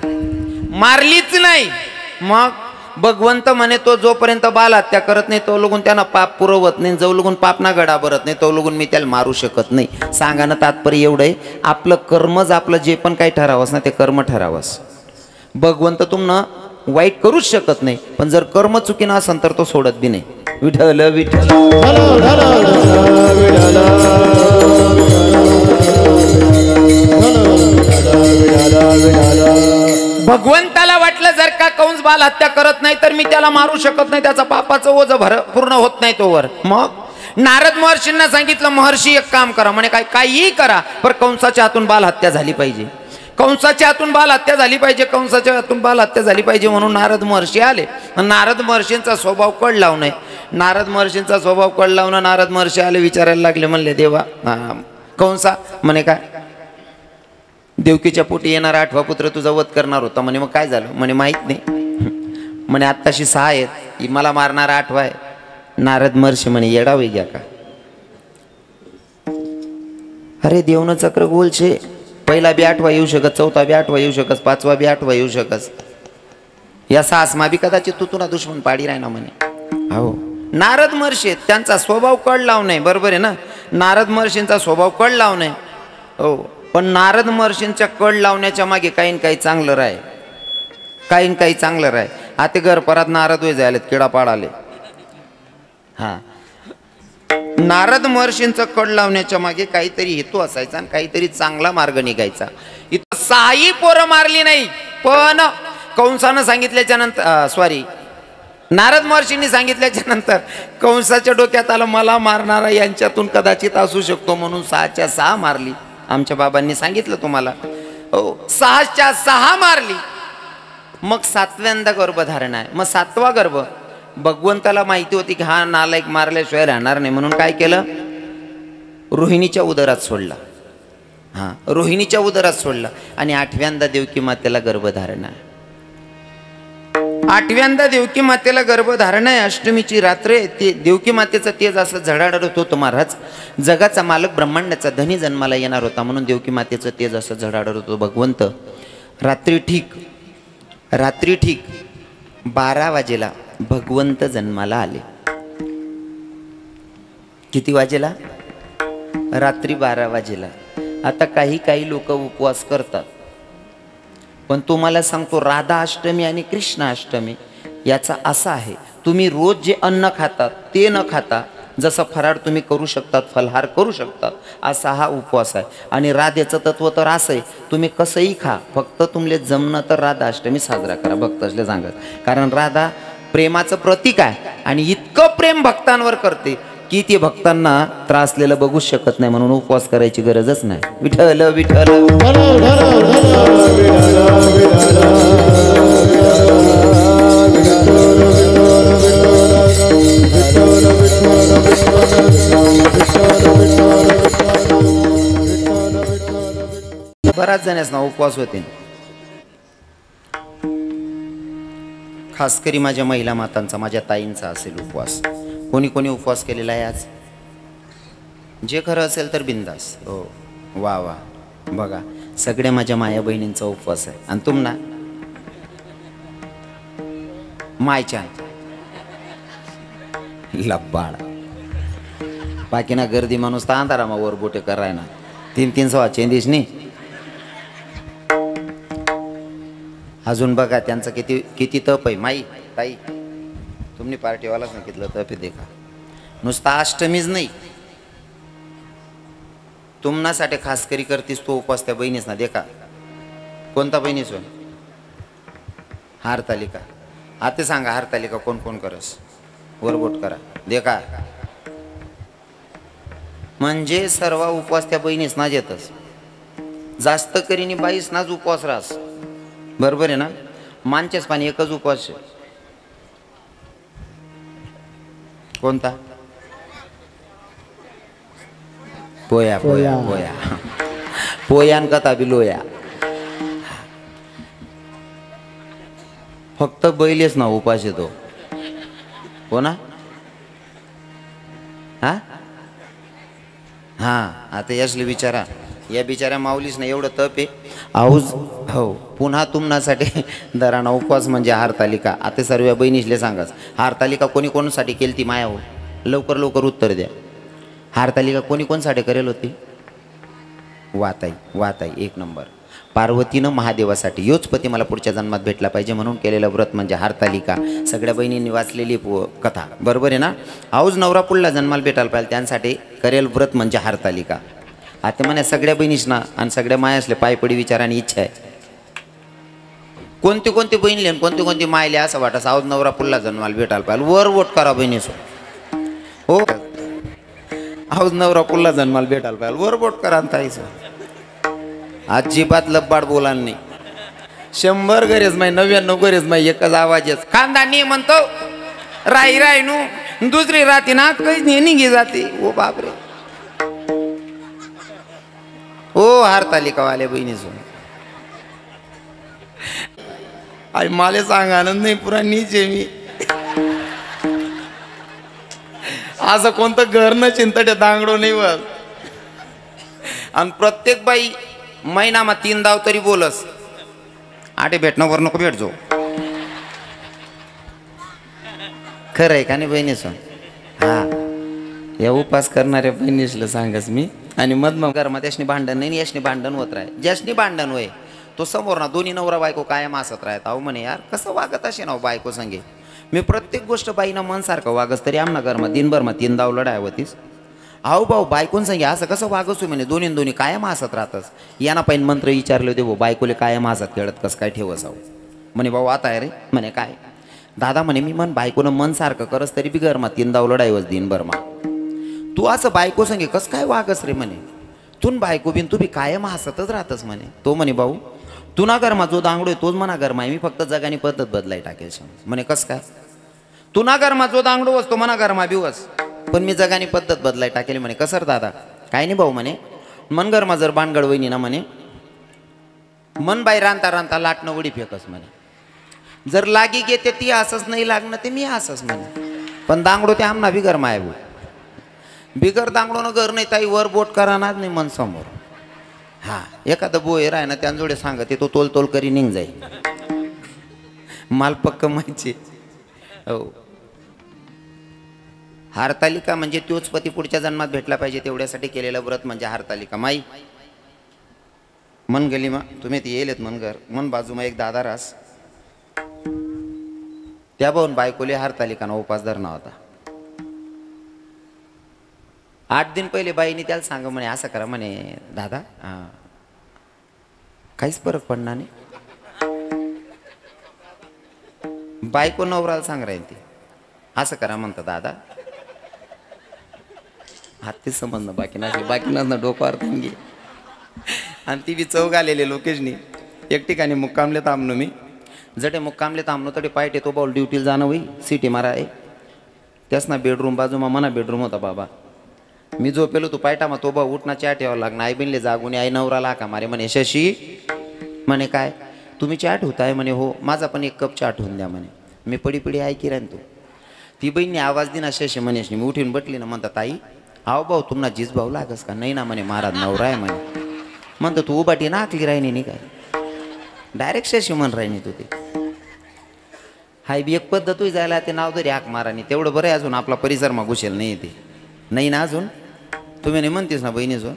मग भगवंत म्हणे तो जोपर्यंत बाल हत्या करत नाही तो लोगून त्यांना पाप पुरवत नाही, जो लोगून पाप ना गडा भरत नाही तो लोगून मी त्याला मारू शकत नाही. सांगानं तात्पर्य एवढं आहे, आपलं कर्मच आपलं जे पण काही ठरावस ना ते कर्म ठरावस. भगवंत तुम्हाला वाईट करूच शकत नाही, पण जर कर्म चुकीनं असेल तर तो सोडत बी नाही. विठ्ठल विठ्ठल भगवंताला वाटलं जर का कंस बाल हत्या करत नाही तर मी त्याला मारू शकत नाही, त्याचा पापाचं ओझं पूर्ण होत नाही तोवर. मग नारद महर्षींना सांगितलं, महर्षी एक काम करा म्हणे, काहीही करा पण कंसाच्या हातून बाल हत्या झाली पाहिजे, कंसाच्या हातून बाल हत्या झाली पाहिजे, कंसाच्या हातून बाल हत्या झाली पाहिजे. म्हणून नारद महर्षी आले. नारद महर्षींचा स्वभाव कळ लावणे, नारद महर्षींचा स्वभाव कळ लावणं. नारद महर्षी आले, विचारायला लागले, म्हणले देवा कंसा म्हणे काय देवकीच्या पोटी येणारा 8वा पुत्र तुझा वध करणार होता म्हणे. मग काय झालं म्हणे? माहित नाही म्हणे, आत्ताशी 6 आहेत, मला मारणारा 8वा आहे. नारद महर्षी म्हणे येडा होई घ्या का? अरे देवनं चक्र गोल छे, पहिला बी 8वा येऊ शकत, 4था बी 8वा येऊ शकत, 5वा बी 8वा येऊ शकत. या 6 बी कदाचित तू तुला दुश्मन पाडी राही ना म्हणे. हो नारद महर्षी त्यांचा स्वभाव कळ लावणे, बरोबर आहे ना. नारद महर्षींचा स्वभाव कळ लावणे. हो पण नारद महर्षींच्या कळ लावण्याच्या मागे काही काही चांगलं राहे, काही चांगलं राहे. आता घर परत नारद वे जायलेत किडा पाडाले. हा नारद महर्षींचं कळ लावण्याच्या मागे काहीतरी हेतू असायचा आणि काहीतरी चांगला मार्ग निघायचा. इथं 6 पोरं मारली नाही, पण कंसानं सांगितल्याच्या नंतर नारद महर्षींनी सांगितल्याच्या नंतर कंसाच्या डोक्यात आलं, मला मारणारा यांच्यातून कदाचित असू शकतो, म्हणून 6च्या 6 मारली. आमच्या बाबांनी सांगितलं तुम्हाला. हो 6च्या 6 मारली. मग 7व्यांदा गर्भधारणा आहे. मग 7वा गर्भ भगवंताला माहिती होती की हा नालायक मारल्याशिवाय राहणार नाही, म्हणून काय केलं, रोहिणीच्या उदरात सोडला. हा, रोहिणीच्या उदरात सोडला. आणि 8व्यांदा देवकी मातेला गर्भधारणा आहे. 8व्यांदा देवकी मातेला गर्भधारणा आहे. अष्टमीची रात्र आहे. ते देवकी मातेचं तेज असं झडाडत होतं महाराज. जगाचा मालक ब्रह्मांडाचा धनी जन्माला येणार होता, म्हणून देवकी मातेचं तेज असं झडाडत होतं. भगवंत रात्री ठीक 12 वाजेला भगवंत जन्माला आले. किती वाजेला? रात्री 12 वाजेला. आता काही लोक उपवास करतात, पण तुम्हाला सांगतो राधा अष्टमी आणि कृष्ण अष्टमी याचा असा आहे, तुम्ही रोज जे अन्न खातात ते न खाता जसं फराळ तुम्ही करू शकतात, फलहार करू शकतात, असा हा उपवास आहे. आणि राधेचं तत्व तर असं आहे, तुम्ही कसंही खा, फक्त तुमले जमणं तर राधा अष्टमी साजरा करा. भक्त असले सांगत, कारण राधा प्रेमाचं प्रतीक आहे आणि इतकं प्रेम भक्तांवर करते की ते भक्तांना त्रासलेलं बघूच शकत नाही, म्हणून उपवास करायची गरजच नाही. विठ्ठल विठ्ठल बराच जणांना उपवास होते, खास करी माझ्या महिला मातांचा, माझ्या ताईंचा असेल उपवास. कोणी कोणी उपवास केलेला आहे आज? जे खरं असेल तर बिंदास. हो, वा वा. बघा, सगळ्या माझ्या माया बहिणींचा उपवास आहे. आणि तुम्हाला मायच्या लब्बाड बाकीना गर्दी माणूस तर अंधारामा वर बोटे करायना 300 सव्वा चेंदीसनी. अजून बघा त्यांचं किती तप आहे. माई ताई तुम्ही पार्टीवाला सांगितलं तप आहे. देखा, नुसता अष्टमीच नाही, तुम्हासाठी खास करी करतीस तो उपवास त्या बहिणीस ना. देखा, कोणता बहिणीस? हारतालिका. आता सांगा, हारतालिका कोण कोण करस? वरबोट करा. देखा, म्हणजे सर्व उपवास त्या बहिणीस ना येतच. जास्त करीने बाईस नाच उपवास राहस. बरोबर आहे ना? मानचेच पाणी एकच उपवास आहे. कोणता? पोया पोया पोया पोयान कथा बी लोया. फक्त बैलेच ना उपास येतो. हो ना? हा हा, आता यसले विचारा, या बिचाऱ्या माऊलीस ना एवढं तप आहे. आऊज हो, पुन्हा तुम्हासाठी दराणा उपवास म्हणजे हारतालिका. आता सर्व बहिणीसले सांगाच, हारतालिका कोणी कोणासाठी केली ती? माया हो, लवकर लवकर उत्तर द्या. हारतालिका कोणी कोणासाठी करेल होती? वाताई. वाताई एक नंबर. पार्वतीनं महादेवासाठी, योच पती मला पुढच्या जन्मात भेटला पाहिजे म्हणून केलेलं व्रत म्हणजे हारतालिका. सगळ्या बहिणींनी वाचलेली कथा. बरोबर आहे ना? आऊज नवरा पुढला जन्माला भेटायला पाहिजे त्यांसाठी करेल व्रत म्हणजे हारतालिका. आता म्हणे सगळ्या बहिणीसना आणि सगळ्या मायासले पायपडी विचाराने इच्छा आहे. कोणती कोणती बहिणीले आणि कोणती कोणती मायले असं वाटत आऊज नवरा पुढला जन्माला भेटायला पाहिजे, वर वोट करा बहिणीस. हो, आऊज नवरा पुढला जन्माला भेटायला पाहिजे, वर वोट करा. ताईचं अजिबात लब्बाड बोला नाही. 100 गरज माही, 99 गरज माही, एकच आवाजच. खानदानी म्हणतो राई राई नू, दुसरी राती ना काहीच नाही निघी जाते. ओ बापरे. ओ हारतालिका वाले बहिणीच, आई माले सांग आनंद नाही पुरा नीचे मी. असं कोणतं घर न चिंतट्या दांगडो नाही वर. आणि प्रत्येक बाई महिनामा 3 दाव तरी बोलस, आटे भेटणं वर नको भेटजो. खरं आहे का नाही बहिणीस? हा, या उपास करणाऱ्या बहिणीसला सांगस मी. आणि मधमग घरमा त्याशनी भांडण नाही, याशनी भांडण होत राहे. ज्याशनी भांडण होय तो समोर ना दोन्ही नवरा बायको कायम असत राहत. अहो म्हणे यार कसं वागत असे ना बायको संगे. मी प्रत्येक गोष्ट बाईनं मन सारखं वागस तरी आमना घरमा दिनभरमा 3 दाव लढाय होतीस. अहो भाऊ बायकोन सांगे असं कसं वागसू म्हणे, दोन्ही कायम हसत राहतस. यांना पाहिजे मंत्र विचारले होते, भाऊ बायकोले कायम हसत खेळत कसं काय ठेवस? आहो म्हणे भाऊ आता आहे रे. म्हणे काय दादा? म्हणे मी मन बायकोनं मन सारखं करस तरी बी घरमा 3 दाव लढायवस दिनभरमा. तू असं बायको सांगे कसं काय वागस रे? म्हणे तून बायको बिन तू बी कायम हसतच राहतस म्हणे. तो म्हणे भाऊ तुना घरमा जो दांगडो आहे तोच मना घरमा आहे, मी फक्त जगानी पद्धत बदलाई टाकेल म्हणे. कस काय? तुना घरमा जो दांगडो वस तो मना घरमा बी वस, पण मी जगानी पद्धत बदलाई टाकेल म्हणे. कसर दादा? काय नाही भाऊ म्हणे, मन घरमा जर बाणगड वहिनी ना म्हणे, मन बाई रांता रांता लाटणं उडी फेकस म्हणे. जर लागी घेते ती असंच नाही लागणं ते मी असंच म्हणे. पण दांगडो ते आमना बिगर माय भाऊ, बिगर दांगडो न घर नाही ताई वर बोट करानाच नाही मन समोर. हा एखादं बोय राय ना त्यांजोडे सांगते तो तोल तोल करी निघ जाईल, माल पक्क माहिती. हो, हारतालिका म्हणजे तोच पती पुढच्या जन्मात भेटला पाहिजे तेवढ्यासाठी केलेलं व्रत म्हणजे हारतालिका. माई मन गेली मा तुम्ही ते येलेत मन घर मन बाजू मा एक दादा रास त्या भाऊन बायकोले हारतालिकाना उपास धरणा होता. 8 दिन पहिले बाईने त्याला सांग म्हणे असं करा म्हणे दादा, काहीच फरक पडणार नाही. बायको नवराला सांग राहील ती असं करा म्हणतं दादा. हात ते समजणं बाकी ना डोक्यावर घे. आणि ती बी चौक आलेले लोकेशनी एक ठिकाणी मुक्कामले थांबलो मी. जडे मुक्कामले थांबलो तडे पायटे तो बाऊल ड्युटीला जाणं होई सिटी मारा आहे. त्याच ना बेडरूम बाजूमा मना बेडरूम होता बाबा. मी झोपेलो तू पायटामा तो बा उठना चहा ठेवावं लागणार. आई बिनले जागून आई नवराला का मारे म्हणे शशी म्हणे काय तुम्ही चहा ठेवताय म्हणे. हो माझा पण एक कप चहा ठेवून द्या म्हणे. मी पडी पडी ऐकी राहीन तू. ती बहिणी आवाज दिना शशी म्हणेश मी उठून बटली ना म्हणता ताई आव भाऊ तुम्हाला जीज भाऊ लागस का? नाही ना म्हणे महाराज नवरा आहे म्हणे. म्हणतो तू उभाटी ना आकली राहिनी नाही काय डायरेक्ट शशी म्हण राहिनी तू. ते हाय बी एक पद्धत जायला ते नाव तरी हाक मारानी तेवढं बरं आहे. अजून आपला परिसर मा घुसेल नाही ते नाही ना अजून. तुम्ही नाही म्हणतेस ना बहिणीचं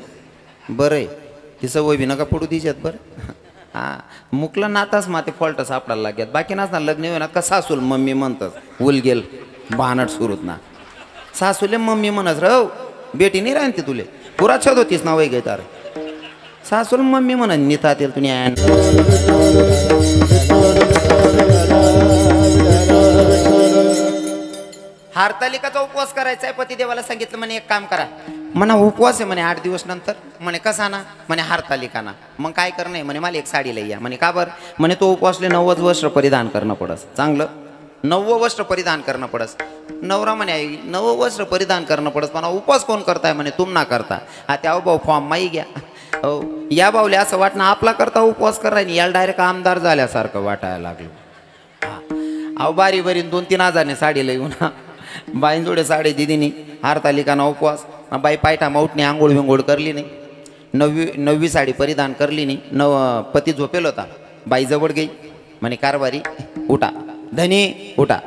बरं आहे ती सवय बी नका पडू तिच्यात बरं. हां मुकलं नाताच मा ते फॉल्ट सापडायला लागत. बाकी नाच ना लग्न होई ना का सासूल मम्मी म्हणतात उल गेल बहानट सुरूत ना. सासूले मम्मी म्हणत राव बेटी नाही राहते तुले पुरा छत होतीस ना वय गे तार. सासूल मम्मी म्हणत निता तेल तुम्ही हारतालिकाचा उपवास करायचा आहे. पतिदेवाला सांगितलं म्हणे एक काम करा म्हणा उपवास आहे म्हणे 8 दिवस नंतर. म्हणे कसा ना म्हणे हारतालिकाना. मग काय करणं आहे म्हणे मला एक साडी लई या म्हणे. का बरं म्हणे तो उपवासले 90 वस्त्र परिधान करणं पडस. चांगलं 90 वस्त्र परिधान करणं पडस. नवरा म्हणे आई 90 वस्त्र परिधान करणं पडस पण उपवास कोण करताय म्हणे तुम ना करता. हा त्या भाऊ फॉर्म माही घ्या. हो या बावले असं वाटणं आपला करता उपवास करायला याला डायरेक्ट आमदार झाल्यासारखं वाटायला लागलं. अहो बारी बरी 2-3 हजारने साडी लई ना बाईंजोडे साडी दिदीनी हारतालिकाना उपवास. बाई पायटा माऊटने आंघोळ विंघोळ करली नाही. 9वी साडी परिधान करली नाही. पती झोपेल होता. बाई जवळ गेली म्हणे कारभारी उठा धनी उठा.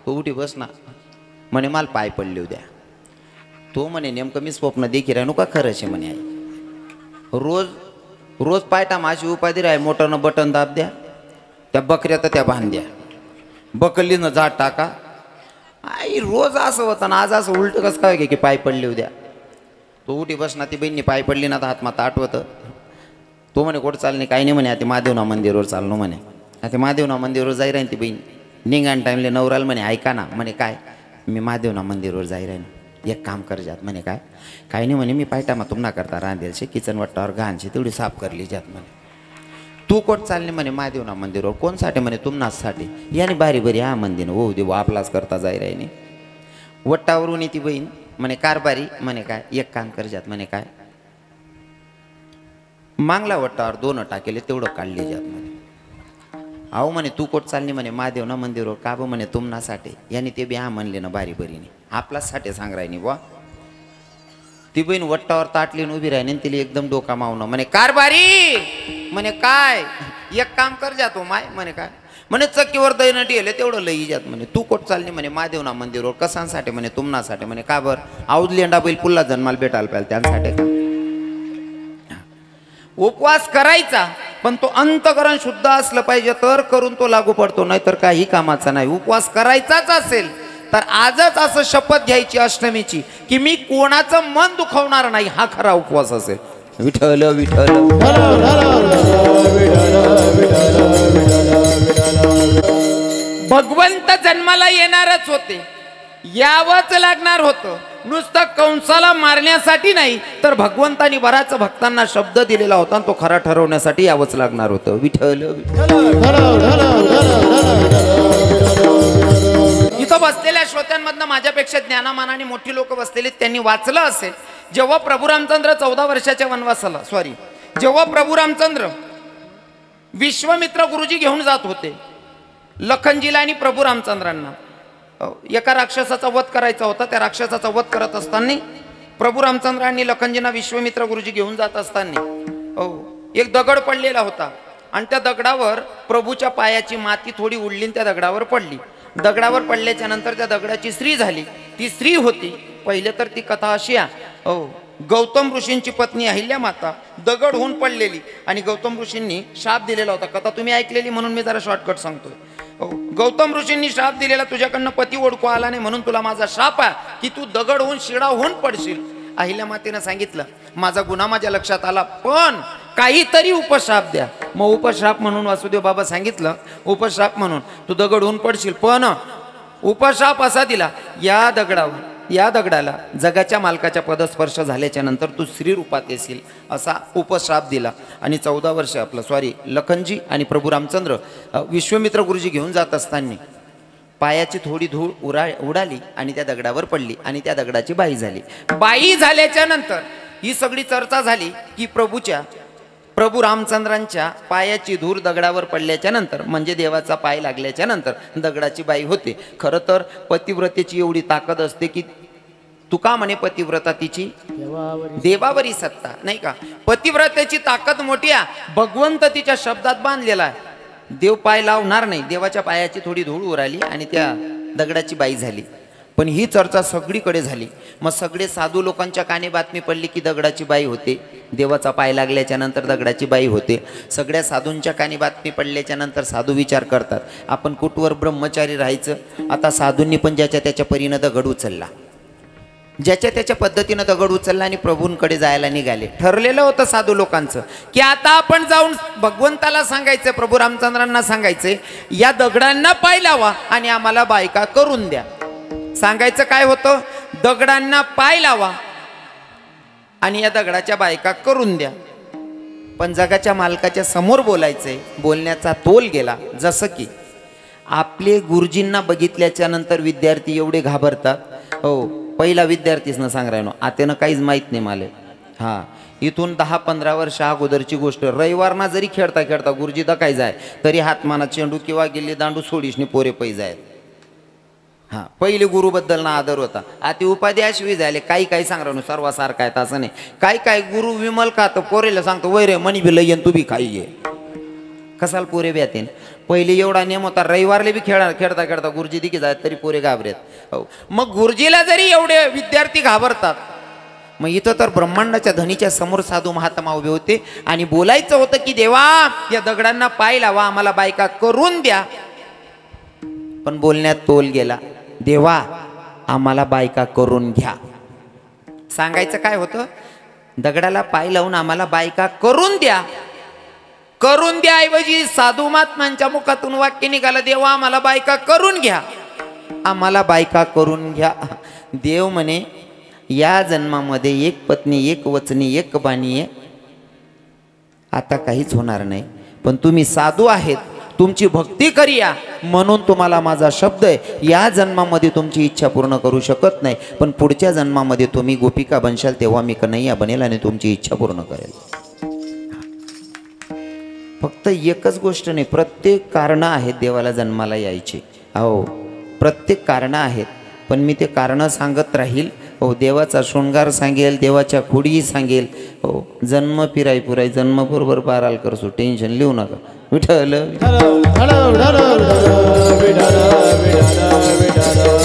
तो उठी बस ना म्हणे मला पाय पडले उद्या. तो म्हणे नेमकं मी स्वप्न देखी राहू का खरंच आहे म्हणे. आई रोज पायटा माझी उपाधी राही मोटरनं बटन दाब द्या त्या बकऱ्या तर त्या बांध्या बकलीनं झाड टाका. आई रोज असं होतं ना आज असं उलट कसं काय की पाय पडले उद्या. तो उठी बस ना ती बहिणी पाय पडली ना तर हातमात आठवतं. तो म्हणे कुठं चालणे काही नाही म्हणे. आता महादेवना मंदिरवर चाललो म्हणे. आता महादेवना मंदिरवर जाई राहीन ती बहीण. निघाण टाईमले नवराल म्हणे ऐका ना म्हणे काय मी महादेवना मंदिरवर जाई राहीन एक काम कर जात म्हणे. काय काही नाही म्हणे मी पायटामा तुम्हाला करता रांधेलशे किचन वाट्टावर घाणशे तेवढी साफ करली जात म्हणे. तू कोट चालणे म्हणे महादेवना मंदिरवर कोणसाठी म्हणे तुम्हासाठी याने बारी बरी हा मंदिर हो देव आपलाच करता जाई राहिने. वट्टावरून येते बहीण म्हणे कारभारी म्हणे काय एक काम कर जात म्हणे. काय मागला वट्टावर 2 टाकेले तेवढं काढली जात म्हणे. अहो म्हणे तू कोट चालली म्हणे महादेवना मंदिरवर का बं म्हणे तुम्हासाठी याने ते बी हा म्हणले ना बारी बरीने आपलाच साठी सांग राहिनी वा. ती बहीण वट्टावर ताटली उभी राहिली तिला एकदम डोका मावणं म्हणे कारभारी म्हणे काय एक काम कर जातो माय म्हणे. काय म्हणे चक्कीवर दैन ठेवले तेवढं लई जात म्हणे. तू कोट चालली म्हणे महादेवना मंदिरवर कसांसाठी म्हणे तुम्हासाठी म्हणे. का बरं आऊद लेंडा बैल पुल्ला जन्माला भेटायला पाहिजे त्यांसाठी का. उपवास करायचा पण तो अंतकरण शुद्ध असलं पाहिजे तर करून तो लागू पडतो नाहीतर काही कामाचा नाही. उपवास करायचाच असेल तर आजच असं शपथ घ्यायची अष्टमीची की मी कोणाचं मन दुखवणार नाही. हा खरा उपवास असेल. विठ्ठल विठ्ठल भगवंत जन्माला येणारच होते यावंच लागणार होतं. नुसता कंसाला मारण्यासाठी नाही तर भगवंतानी बराच भक्तांना शब्द दिलेला होता आणि तो खरा ठरवण्यासाठी यावंच लागणार होतं. विठ्ठल इथं बसलेल्या श्रोत्यांमधनं माझ्यापेक्षा ज्ञानामानाने मोठी लोक बसलेली त्यांनी वाचलं असेल, जेव्हा प्रभू रामचंद्र 14 वर्षाच्या वनवासाला जेव्हा प्रभू रामचंद्र विश्वामित्र गुरुजी घेऊन जात होते लखनजीला आणि प्रभू रामचंद्रांना, एका राक्षसाचा वध करायचा होता. त्या राक्षसाचा वध करत असताना प्रभू रामचंद्रांनी लखनजींना विश्वामित्र गुरुजी घेऊन जात असताना एक दगड पडलेला होता आणि त्या दगडावर प्रभूच्या पायाची माती थोडी उडली आणि त्या दगडावर पडली. दगडावर पडल्याच्या नंतर त्या दगडाची स्त्री झाली. ती स्त्री होती, पहिले तर ती कथा अशी आहे, गौतम ऋषींची पत्नी अहिल्या माता दगड होऊन पडलेली आणि गौतम ऋषींनी शाप दिलेला होता. कथा तुम्ही ऐकलेली म्हणून मी जरा शॉर्टकट सांगतोय. गौतम ऋषींनी शाप दिलेला, तुझ्याकडनं पती ओळखू आला नाही म्हणून तुला माझा शाप आहे की तू दगड होऊन शिडा होऊन पडशील. अहिल्या मातेनं सांगितलं, माझा गुन्हा माझ्या लक्षात आला, पण काहीतरी उपशाप द्या. मग उपशाप म्हणून वासुदेव बाबा सांगितलं, उपशाप म्हणून तू दगड होऊन पडशील, पण उपशाप असा दिला, या दगडाला जगाच्या मालकाच्या पदस्पर्श झाल्याच्या नंतर तू स्त्री रूपात येशील, असा उपशाप दिला. आणि 14 वर्ष लखनजी आणि प्रभू रामचंद्र विश्वामित्र गुरुजी घेऊन जात असताना पायाची थोडी धूळ उडाली आणि त्या दगडावर पडली आणि त्या दगडाची बाई झाली. बाई झाल्याच्या नंतर ही सगळी चर्चा झाली की प्रभू रामचंद्रांच्या पायाची धूळ दगडावर पडल्याच्या नंतर म्हणजे देवाचा पाय लागल्याच्या नंतर दगडाची बाई होते. खरं तर पतिव्रतेची एवढी ताकद असते की तुका म्हणे पतिव्रता तिची देवावरी सत्ता, नाही का. पतिव्रतेची ताकद मोठी आहे, भगवंत तिच्या शब्दात बांधलेला आहे. देव पाय लावणार नाही, देवाच्या पायाची थोडी धूळ उराली आणि त्या दगडाची बाई झाली. पण ही चर्चा सगळीकडे झाली. मग सगळे साधू लोकांच्या कानी बातमी पडली की दगडाची बाई होते, देवाचा पाय लागल्याच्या नंतर दगडाची बाई होते. सगळ्या साधूंच्या कानी बातमी पडल्याच्या नंतर साधू विचार करतात, आपण कुठवर ब्रह्मचारी राहायचं. आता साधूंनी पण ज्याच्या त्याच्या परीनं दगड उचलला, ज्याच्या त्याच्या पद्धतीनं दगड उचलला आणि प्रभूंकडे जायला निघाले. ठरलेलं होतं साधू लोकांचं की आता आपण जाऊन भगवंताला सांगायचं, प्रभू रामचंद्रांना सांगायचे, या दगडांना पाय लावा आणि आम्हाला बायका करून द्या. सांगायचं काय होतं, दगडांना पाय लावा आणि या दगडाच्या बायका करून द्या. पण जगाच्या मालकाच्या समोर बोलायचंय, बोलण्याचा तोल गेला. जसं की आपले गुरुजींना बघितल्याच्या नंतर विद्यार्थी एवढे घाबरतात. पहिला विद्यार्थीच न सांग राहिनो, आतेनं काहीच माहीत नाही मला. हां, इथून 10-15 वर्ष अगोदरची गोष्ट. रविवारना जरी खेळता खेळता गुरुजी दकाय जाय तरी हातमाना चेंडू किंवा गिल्ली दांडू सोडीशने पोरे पै जाय. हां, पहिले गुरुबद्दल ना आदर होता. आता उपाधी अशी झाले, काही सांग राहिनो सर्वासारखा आहे तसं नाही. काय गुरु विमल का तर पोरेला सांगतो, वय रे मनी बी लयन तू बी खाई ये, कसाल पोरे ब्यातेन. पहिले एवढा नियम होता, रविवारले बी खेळता खेळता गुरुजी दिकी जात तरी पोरे घाबरेत. हो, मग गुरुजीला जरी एवढे विद्यार्थी घाबरतात, मग इथं तर ब्रह्मांडाच्या धनीच्या समोर साधू महात्मा उभे होते आणि बोलायचं होतं की देवा या दगडांना पाय लावा, आम्हाला बायका करून द्या. पण बोलण्यात तोल गेला, देवा आम्हाला बायका करून घ्या. सांगायचं काय होतं, दगडाला पाय लावून आम्हाला बायका करून द्या. करून द्या ऐवजी साधू महात्मांच्या मुखातून वाक्य निघालं, देवा आम्हाला बायका करून घ्या, आम्हाला बायका करून घ्या. देव म्हणे, या जन्मामध्ये एक पत्नी, एक वचनी, एक बाणी आहे, आता काहीच होणार नाही. पण तुम्ही साधू आहेत, तुमची भक्ती करूया म्हणून तुम्हाला माझा शब्द आहे, या जन्मामध्ये तुमची इच्छा पूर्ण करू शकत नाही, पण पुढच्या जन्मामध्ये तुम्ही गोपिका बनशाल तेव्हा मी कन्हैया बनेल आणि तुमची इच्छा पूर्ण करेल. फक्त एकच गोष्ट नाही, प्रत्येक कारणं आहेत देवाला जन्माला यायची. हो, प्रत्येक कारणं आहेत, पण मी ते कारणं सांगत राहील. हो, देवाचा शृंगार सांगेल, देवाच्या खोडी सांगेल. हो, जन्म फिराय पुराय, जन्म बरोबर पाराल करसो, टेन्शन लिहू नका. विठ्ठल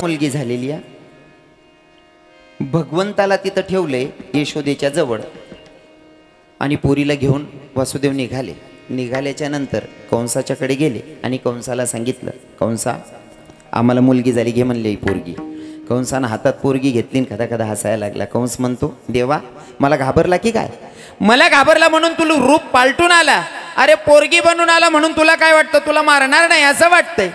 मुलगी झालेली आहे, भगवंताला तिथं ठेवले यशोदेच्या जवळ आणि पोरीला घेऊन वासुदेव निघाल्याच्या नंतर कंसाच्याकडे गेले आणि कंसाला सांगितलं, कंसा आम्हाला मुलगी झाली, घे म्हणले ही पोरगी. कंसानं हातात पोरगी घेतली आणि कदा कदा हसायला लागला. कंस म्हणतो, देवा मला घाबरला की काय? मला घाबरला म्हणून तुला रूप पालटून आला, अरे पोरगी बनून आला म्हणून तुला काय वाटतं, तुला मारणार नाही असं वाटतंय?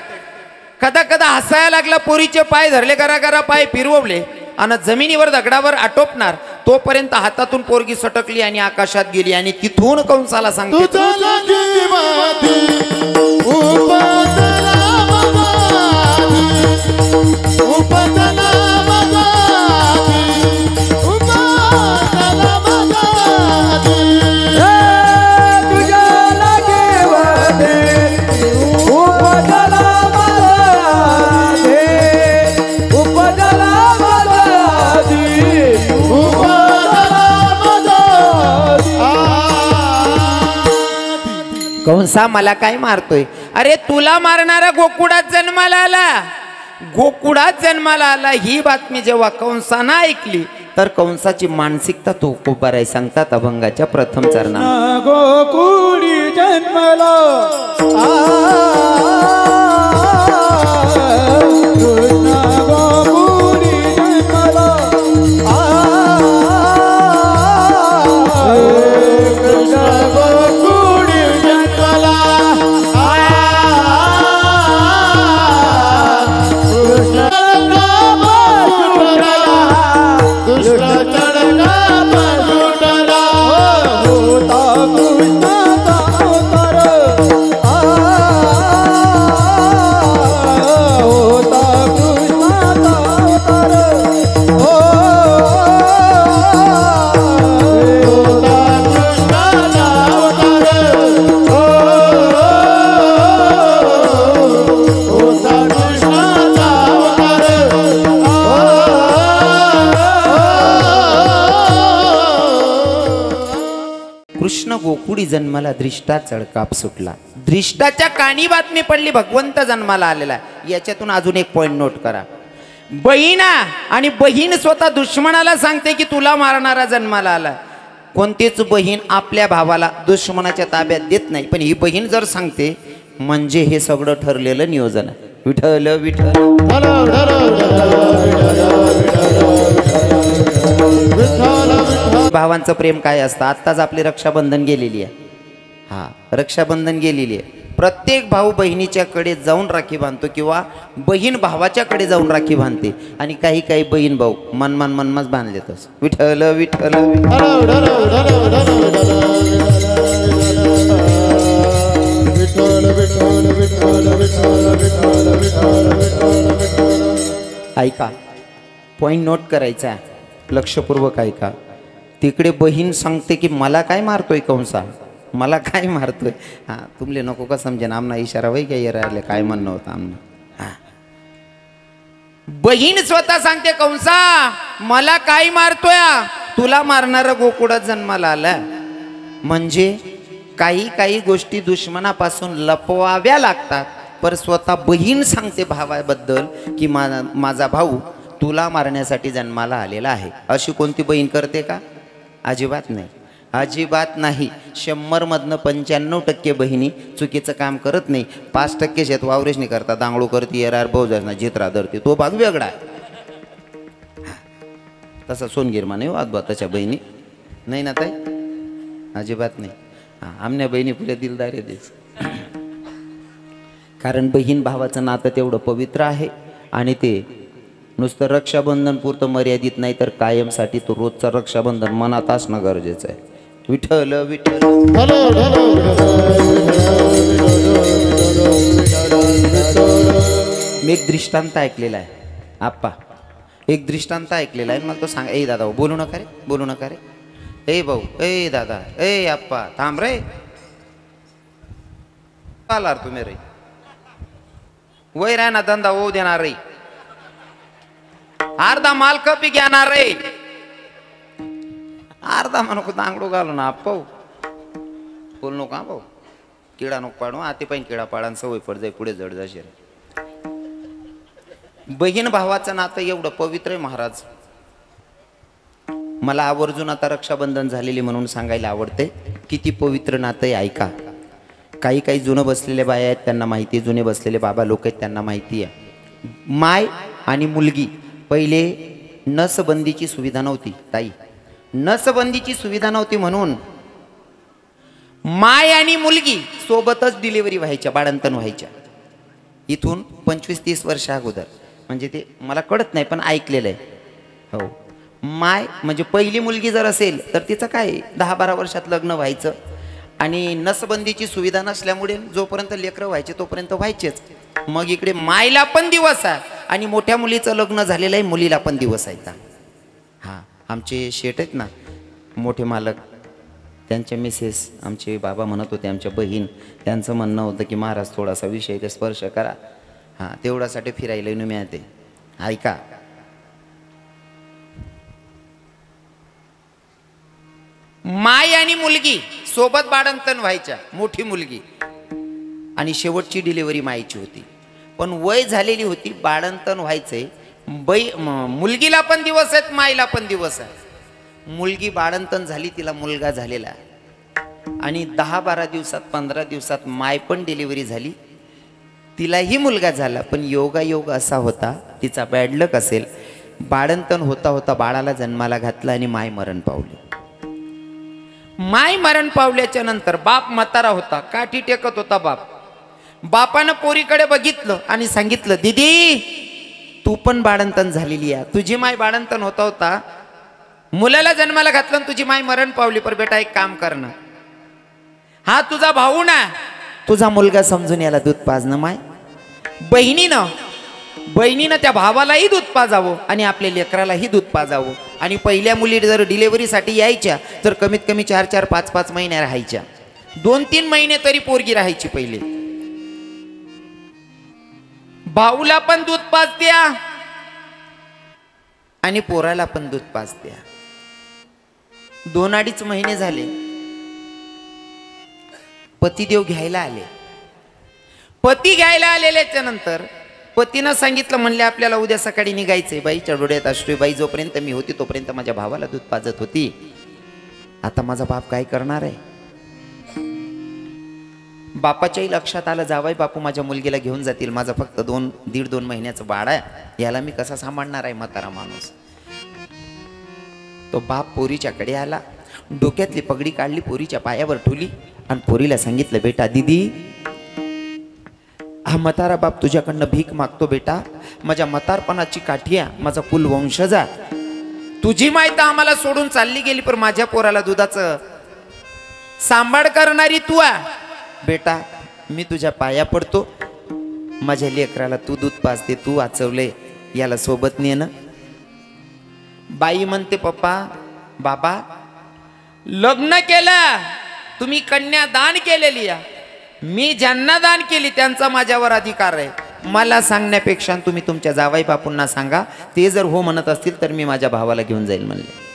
कदा कदा हसायला लागला, पोरीचे पाय धरले, करा पाय फिरवले आणि जमिनीवर दगडावर आटोपणार तोपर्यंत हातातून पोरगी सटकली आणि आकाशात गेली आणि तिथून कंसाला सांगते तुझं लगी माती उपदला मगादी उपदला मगादी उपदला मगादी तुझ्या लागे वादे उपदला मगादी उपदला मगादी उपदला मगादी कंसा मला काय मारतोय अरे तुला मारणारा गोकुळात जन्माला आला गोकुळात जन्माला आला ही बातमी जेव्हा कंसानं ऐकली तर कंसाची मानसिकता तो खूप बराय सांगतात अभंगाच्या प्रथम चरणात गोकुळी जन्मला कृष्ण गोकुळी जन्मला कृष्ण गोकुळी जन्मला कृष्ण नाम सुटला कृष्ण नाम सुटला होता कृष्णाचा अवतार होता कृष्णाचा अवतार होता कृष्णाचा अवतार होता कृष्णाचा अवतार कृष्ण गोकुळी जन्माला दृष्टा चळकाप सुटला दृष्टाच्या कानी बातमी पडली भगवंत जन्माला आलेला आहे. याच्यातून अजून एक पॉइंट नोट करा बहिणा आणि बहीण स्वतः दुश्मनाला सांगते की तुला मारणारा जन्माला आला कोणतीच बहीण आपल्या भावाला दुश्मनाच्या ताब्यात देत नाही पण ही बहीण जर सांगते म्हणजे हे सगळं ठरलेलं नियोजन आहे विठ्ठल विठ्ठल भावांचं प्रेम काय असतं आत्ताच आपली रक्षाबंधन गेलेली आहे हा रक्षाबंधन गेलेली आहे प्रत्येक भाऊ बहिणीच्या कडे जाऊन राखी बांधतो किंवा बहीण भावाच्या कडे जाऊन राखी बांधते आणि काही काही बहीण भाऊ मनमाच बांधलेतच विठ्ठल विठ्ठल ऐका पॉइंट नोट करायचा लक्षपूर्वक ऐका तिकडे बहीण सांगते की मला काय मारतोय कंसा मला काय मारतोय हा तुमले नको का समजेन आमना इशारा वय काय राहिले काय म्हणणं होतं आमना हा बहीण स्वतः सांगते कंसा मला काय मारतोय तुला मारणारा गोकुळात जन्माला आला म्हणजे काही काही गोष्टी दुश्मनापासून लपवाव्या लागतात पर स्वतः बहीण सांगते भावाबद्दल की माझा भाऊ तुला मारण्यासाठी जन्माला आलेला आहे अशी कोणती बहीण करते का अजिबात नाही अजिबात नाही 100 मधनं 95% बहिणी चुकीचं काम करत नाही 5% शेत वावरेश नाही करता दांगडू करते येरार भाऊजांना जित्रा धरते तो भाग वेगळा आहे तसा सोनगिरमा नाही वादबाताच्या बहिणी नाही ना ताई अजिबात नाही हां आमच्या बहिणी पुढे दिलदार येतेच कारण बहीण भावाचं नातं तेवढं पवित्र आहे आणि ते नुसतं रक्षाबंधन पुरतं मर्यादित नाही तर कायमसाठी तो रोजचा रक्षाबंधन मनात असणं गरजेचं आहे विठ्ठल विठ्ठल मी एक दृष्टांत ऐकलेला आहे आप्पा एक दृष्टांत ऐकलेला आहे मला तो सांग ए दादा बोलू नका रे ए भाऊ ए दादा ए आप्पा थांब रे आलार तुम्ही रे वय राय ना धंदा होऊ देणार रे अर्धा माल कपी घेणार रे अर्धा म्हणू दांगडू घालू ना पाहू बोल नका भाऊ किडा नको पाडू आते पण किडा पाडा सवय पड जाई पुढे जड जाशील बहीण भावाचं नातं एवढं पवित्र आहे महाराज मला आवर्जून आता रक्षाबंधन झालेली म्हणून सांगायला आवडते किती पवित्र नातं आहे ऐका काही काही जुनं बसलेले बाया आहेत त्यांना माहिती जुने बसलेले बाबा लोक आहेत त्यांना माहिती आहे माय आणि मुलगी पहिले नसबंदीची सुविधा नव्हती ताई नसबंदीची सुविधा नव्हती म्हणून माय आणि मुलगी सोबतच डिलिव्हरी व्हायच्या बाळंतन व्हायच्या इथून 25-30 वर्ष अगोदर म्हणजे ते मला कळत नाही पण ऐकलेलं आहे हो, माय म्हणजे पहिली मुलगी जर असेल तर तिचं काय 10-12 वर्षात लग्न व्हायचं आणि नसबंदीची सुविधा नसल्यामुळे जोपर्यंत लेकरं व्हायचे तोपर्यंत व्हायचेच. मग इकडे मायला पण दिवस आहे आणि मोठ्या मुलीचं लग्न झालेलं आहे, मुलीला पण दिवस आहेत. हां, आमचे शेट आहेत ना मोठे मालक, त्यांच्या मिसेस आमचे बाबा म्हणत होते, आमच्या बहीण, त्यांचं म्हणणं होतं की महाराज थोडासा विषय ते स्पर्श करा. हां, तेवढ्यासाठी फिरायला येऊन मिळते. ऐका, माय आणि मुलगी सोबत बाळंतन व्हायच्या, मोठी मुलगी आणि शेवटची डिलिव्हरी मायची होती. पण वय झालेली होती, बाळंतन व्हायचंय. मुलगीला पण दिवस आहेत, मायला पण दिवस आहे. मुलगी बाळंतन झाली, तिला मुलगा झालेला आणि 10-12 दिवसात 15 दिवसात माय पण डिलिव्हरी झाली, तिलाही मुलगा झाला. पण योगायोग असा होता, तिचा बॅड लक असेल, बाळंतन होता होता बाळाला जन्माला घातला आणि माय मरण पावली. माय मरण पावल्याच्या नंतर बाप म्हातारा होता, काठी टेकत होता बाप. बापानं पोरीकडे बघितलं आणि सांगितलं, दीदी तू पण बाळंतन झालेली आहे, तुझी माय बाळंतन होता होता मुलाला जन्माला घातलं, तुझी माय मरण पावली. पर बेटा एक काम करणं, हा तुझा भाऊ ना, तुझा मुलगा समजून याला दूध पाजणं. माय बहिणीनं त्या भावालाही दूध पाजावं आणि आपल्या लेकरालाही दूध पाजावं. आणि पहिल्या मुली जर डिलेव्हरीसाठी यायच्या तर कमीत कमी 4-4, 5-5 महिने राहायच्या, 2-3 महिने तरी पोरगी राहायची. पहिले भाऊला पण दूध पाजत्या आणि पोराला पण दूध पाजत्या. 2-2.5 महिने झाले, पतिदेव घ्यायला आले. पती घ्यायला आलेल्याच्या नंतर पतीनं सांगितलं, म्हणले आपल्याला उद्या सकाळी निघायचंय. बाईच्या डोळ्यात अश्रू. बाई जोपर्यंत मी होती तोपर्यंत माझ्या भावाला दूध पाजत होती, आता माझा बाप काय करणार आहे. बापाच्याही लक्षात आलं, जावाई बापू माझ्या मुलगीला घेऊन जातील, माझा फक्त 1.5-2 महिन्याचं बाळ आहे, याला मी कसा सांभाळणार आहे, म्हातारा माणूस. तो बाप पोरीच्याकडे आला, डोक्यातली पगडी काढली, पोरीच्या पायावर ठेवली आणि पोरीला सांगितलं, बेटा दीदी, हा म्हातारा बाप तुझ्याकडनं भीक मागतो बेटा, माझ्या म्हातारपणाची काठी आहे, माझा कुल वंशजा. तुझी माहिती आम्हाला सोडून चालली गेली, पण माझ्या पोराला दुधाचं सांभाळ करणारी तू आहे. बेटा मी तुझ्या पाया पडतो, माझ्या लेकराला तू दूध पाजते, तू वाचवले, याला सोबत नेणं. बाई म्हणते, पप्पा बाबा लग्न केलं, तुम्ही कन्या दान केलेली आहे, मी ज्यांना दान केली त्यांचा माझ्यावर अधिकार आहे. मला सांगण्यापेक्षा तुम्ही तुमच्या जावाई बापूंना सांगा, ते जर हो म्हणत असतील तर मी माझ्या भावाला घेऊन जाईल म्हणले.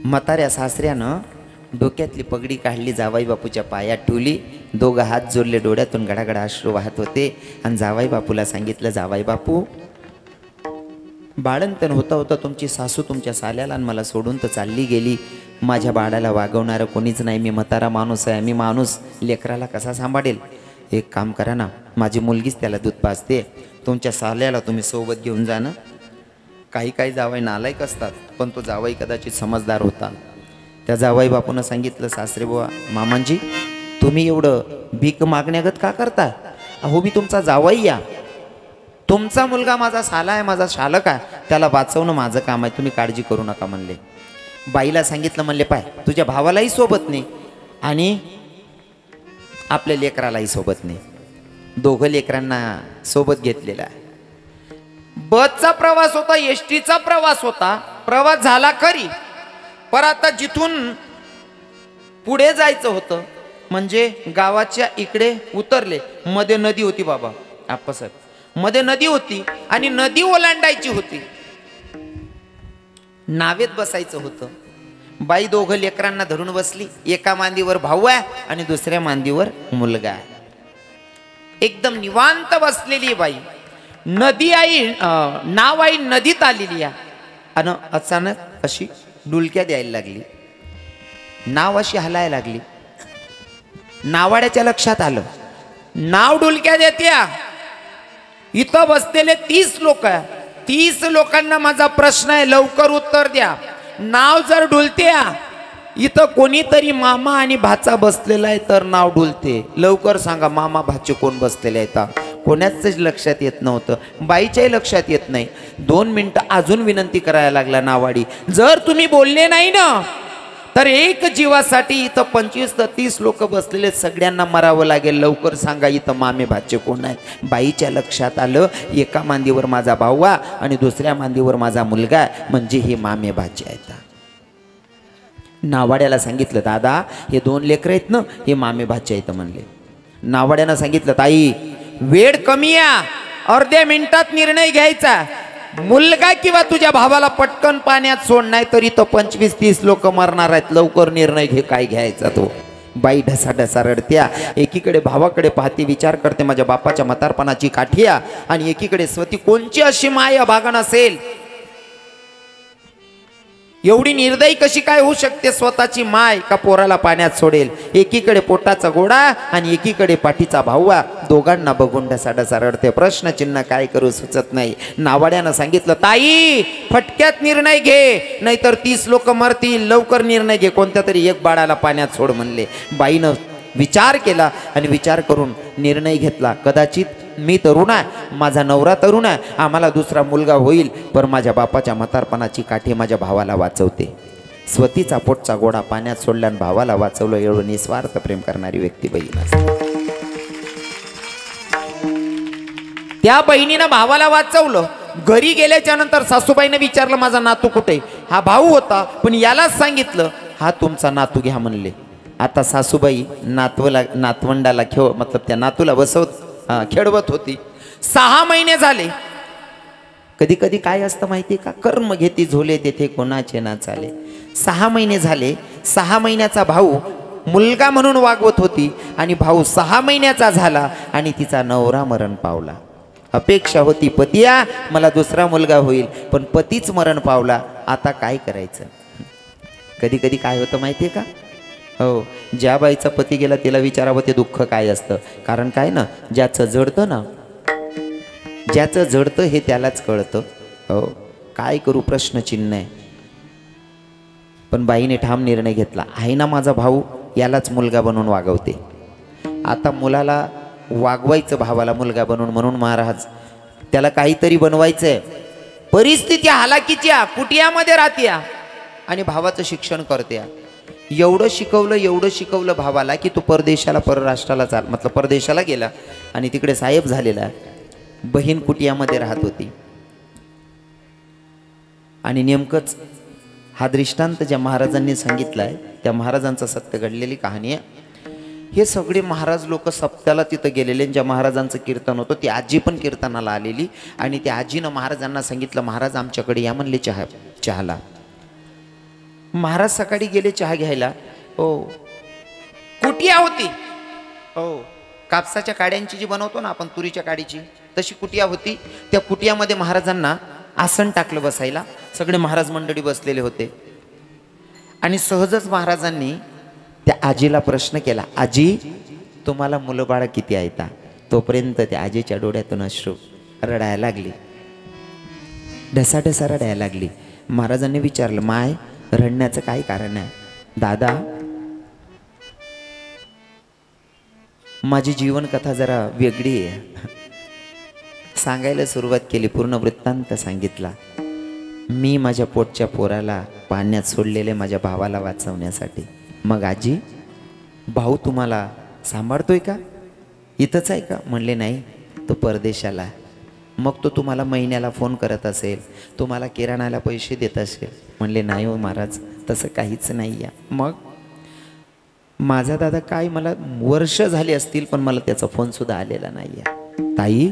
म्हाताऱ्या सासऱ्यानं डोक्यातली पगडी काढली, जावाई बापूच्या पायात ठेवली, दोघं हात जोडले, डोळ्यातून गडागडा अश्रू वाहत होते आणि जावाई बापूला सांगितलं, जावाई बापू बाळंतन होता होता तुमची सासू तुमच्या साल्याला आणि मला सोडून तर चालली गेली, माझ्या बाळाला वागवणारं कोणीच नाही, मी म्हातारा माणूस आहे, मी माणूस लेकराला कसा सांभाळेल. एक काम करा ना, माझी मुलगीच त्याला दूध पाजते, तुमच्या साल्याला तुम्ही सोबत घेऊन जा ना. काही जावाई नालायक असतात, पण तो जावाई कदाचित समजदार होता. त्या जावाई बापूनं सांगितलं, सासरे बुवा मामांजी तुम्ही एवढं भीक मागण्यागत का करता, अहो मी तुमचा जावाई या, तुमचा मुलगा माझा साला आहे, माझा शालक आहे, त्याला वाचवणं माझं काम आहे, तुम्ही काळजी करू नका म्हणले. बाईला सांगितलं, म्हणले पाय तुझ्या भावालाही सोबत नाही आणि आपल्या लेकरालाही सोबत नाही, दोघं लेकरांना सोबत घेतलेला आहे. बसचा प्रवास होता, एसटीचा प्रवास होता, प्रवास झाला खरी, पर आता जिथून पुढे जायचं होतं म्हणजे गावाच्या इकडे उतरले, मध्ये नदी होती बाबा आप्पासाहेब, मध्ये नदी होती आणि नदी ओलांडायची होती, नावेत बसायचं होतं. बाई दोघं लेकरांना धरून बसली, एका मांदीवर भाऊ आहे आणि दुसऱ्या मांदीवर मुलगा आहे, एकदम निवांत बसलेली बाई. नदी आई नाव आई नदीत आलेली आहे आणि अचानक अशी डुलक्या द्यायला लागली, नाव अशी हलायला लागली. नावाड्याच्या लक्षात आलं, नाव डुलक्या देत्या, इथं बसलेले 30 लोक आहे, 30 लोकांना माझा प्रश्न आहे, लवकर उत्तर द्या. नाव जर डुलत्या, इथं कोणीतरी मामा आणि भाचा बसलेला आहे तर नाव डुलते, लवकर सांगा मामा भाचे कोण बसलेले आहेत, कोणाचंच लक्षात येत नव्हतं, बाईच्याही लक्षात येत नाही. 2 मिनिटं अजून विनंती करायला लागला नावाडी, जर तुम्ही बोलले नाही ना तर एक जीवासाठी इथं 25 ते 30 लोक बसलेले, सगळ्यांना मरावं लागेल, लवकर सांगा इथं मामे भाचे कोण आहेत. बाईच्या लक्षात आलं, एका मांदीवर माझा भाऊआ आणि दुसऱ्या मांदीवर माझा मुलगा, म्हणजे हे मामे भाचे आहेत. नावाड्याला सांगितलं, दादा हे 2 लेकरं आहेत ना, हे मामे भाचे आहेत म्हणले. नावाड्यानं सांगितलं, ताई वेळ कमी या, अर्ध्या मिनिटात निर्णय घ्यायचा, मुलगा किंवा तुझ्या भावाला पटकन पाण्यात सोड, नाही तरी तो 25-30 लोक मरणार आहेत, लवकर निर्णय घे काय घ्यायचा तो. बाई ढसाढसा रडत्या, एकीकडे भावाकडे पाहते, विचार करते माझ्या बापाच्या म्हातारपणाची काठिया, आणि एकीकडे स्वती कोणची अशी माया भागण असेल, एवढी निर्दयी कशी काय होऊ शकते स्वतःची माय का पोराला पाण्यात सोडेल. एकीकडे पोटाचा गोडा आणि एकीकडे पाठीचा भाऊआ, दोघांना बघून ढसाढसा रडते. प्रश्नचिन्ह काय करू सुचत नाही. नावाड्यानं सांगितलं, ताई फटक्यात निर्णय घे, नाहीतर 30 लोक मरतील, लवकर निर्णय घे, कोणत्या तरी एक बाळाला पाण्यात सोड म्हणले. बाईनं विचार केला आणि विचार करून निर्णय घेतला, कदाचित मी तरुण आहे, माझा नवरा तरुण आहे, आम्हाला दुसरा मुलगा होईल, पण माझ्या बापाच्या म्हातारपणाची काठी माझ्या भावाला वाचवते. स्वतीचा पोटचा गोडा पाण्यात सोडला आणि भावाला वाचवलं, एवढं निस्वार्थ प्रेम करणारी व्यक्ती बहीण असते. त्या बहिणीनं भावाला वाचवलं. घरी गेल्याच्या नंतर सासूबाईने विचारलं, माझा नातू कुठे? हा भाऊ होता, पण यालाच सांगितलं, हा तुमचा नातू घ्या म्हणले. आता सासूबाई नातवंडाला त्या नातूला खेळवत होती. 6 महिने झाले. कधी कधी काय असतं माहिती का, कर्म घेती झोले तेथे कोणाचे ना चाले. 6 महिने झाले. 6 महिन्याचा भाऊ मुलगा म्हणून वागवत होती आणि भाऊ 6 महिन्याचा झाला आणि तिचा नवरा मरण पावला. अपेक्षा होती पतिया मला दुसरा मुलगा होईल, पण पतीच मरण पावला. आता काय करायचं. कधी कधी काय होतं माहिती आहे का, हो, ज्या बाईचा पती गेला तिला विचारावं ते दुःख काय असतं. कारण काय ना, ज्याचं जडतं हे त्यालाच कळतं. हो, काय करू प्रश्नचिन्ह आहे. पण बाईने ठाम निर्णय घेतला, आहे ना माझा भाऊ, यालाच मुलगा बनवून वागवते. आता मुलाला वागवायचं भावाला मुलगा बनवून, म्हणून महाराज त्याला काहीतरी बनवायचंय. परिस्थिती हालाकीच्या, कुटियामध्ये राहत्या आणि भावाचं शिक्षण करत्या. एवढं शिकवलं भावाला की तो परराष्ट्राला परदेशाला गेला आणि तिकडे साहेब झालेला. बहीण कुटियामध्ये राहत होती. आणि नेमकंच हा दृष्टांत ज्या महाराजांनी सांगितलाय त्या महाराजांचा सत्य घडलेली कहाणी आहे. हे सगळे महाराज लोक सप्त्याला तिथं गेलेले. ज्या महाराजांचं कीर्तन होतं ती आजी पण कीर्तनाला आलेली आणि त्या आजीनं महाराजांना सांगितलं, महाराज आमच्याकडे या म्हणले चहाला. महाराज सकाळी गेले चहा घ्यायला. हो, कुटिया होती. हो, कापसाच्या काड्यांची जी बनवतो ना आपण तुरीच्या काडीची, तशी कुटिया होती. त्या कुटियामध्ये महाराजांना आसन टाकलं बसायला. सगळे महाराज मंडळी बसलेले होते आणि सहजच महाराजांनी त्या आजीला प्रश्न केला, आजी तुम्हाला मुलं बाळ किती आहेत? तोपर्यंत त्या आजीच्या डोळ्यातून अश्रू रडायला लागली, ढसाढसा रडायला लागली. महाराजांनी विचारलं, माय रडण्याचं काय कारण आहे? दादा माझी जीवनकथा जरा वेगळी आहे. सांगायला सुरुवात केली, पूर्ण वृत्तांत सांगितला. मी माझ्या पोटच्या पोराला पाण्यात सोडलेले माझ्या भावाला वाचवण्यासाठी. मग आजी भाऊ तुम्हाला सांभाळतोय का? इथंच आहे का? म्हणले नाही, तो परदेशाला. मग तो तुम्हाला महिन्याला फोन करत असेल, तुम्हाला किराणाला पैसे देत असेल? म्हणले नाही हो महाराज, तसं काहीच नाही आहे. मग माझा दादा काय, मला वर्ष झाली असतील पण मला त्याचा फोन सुद्धा आलेला नाही आहे. ताई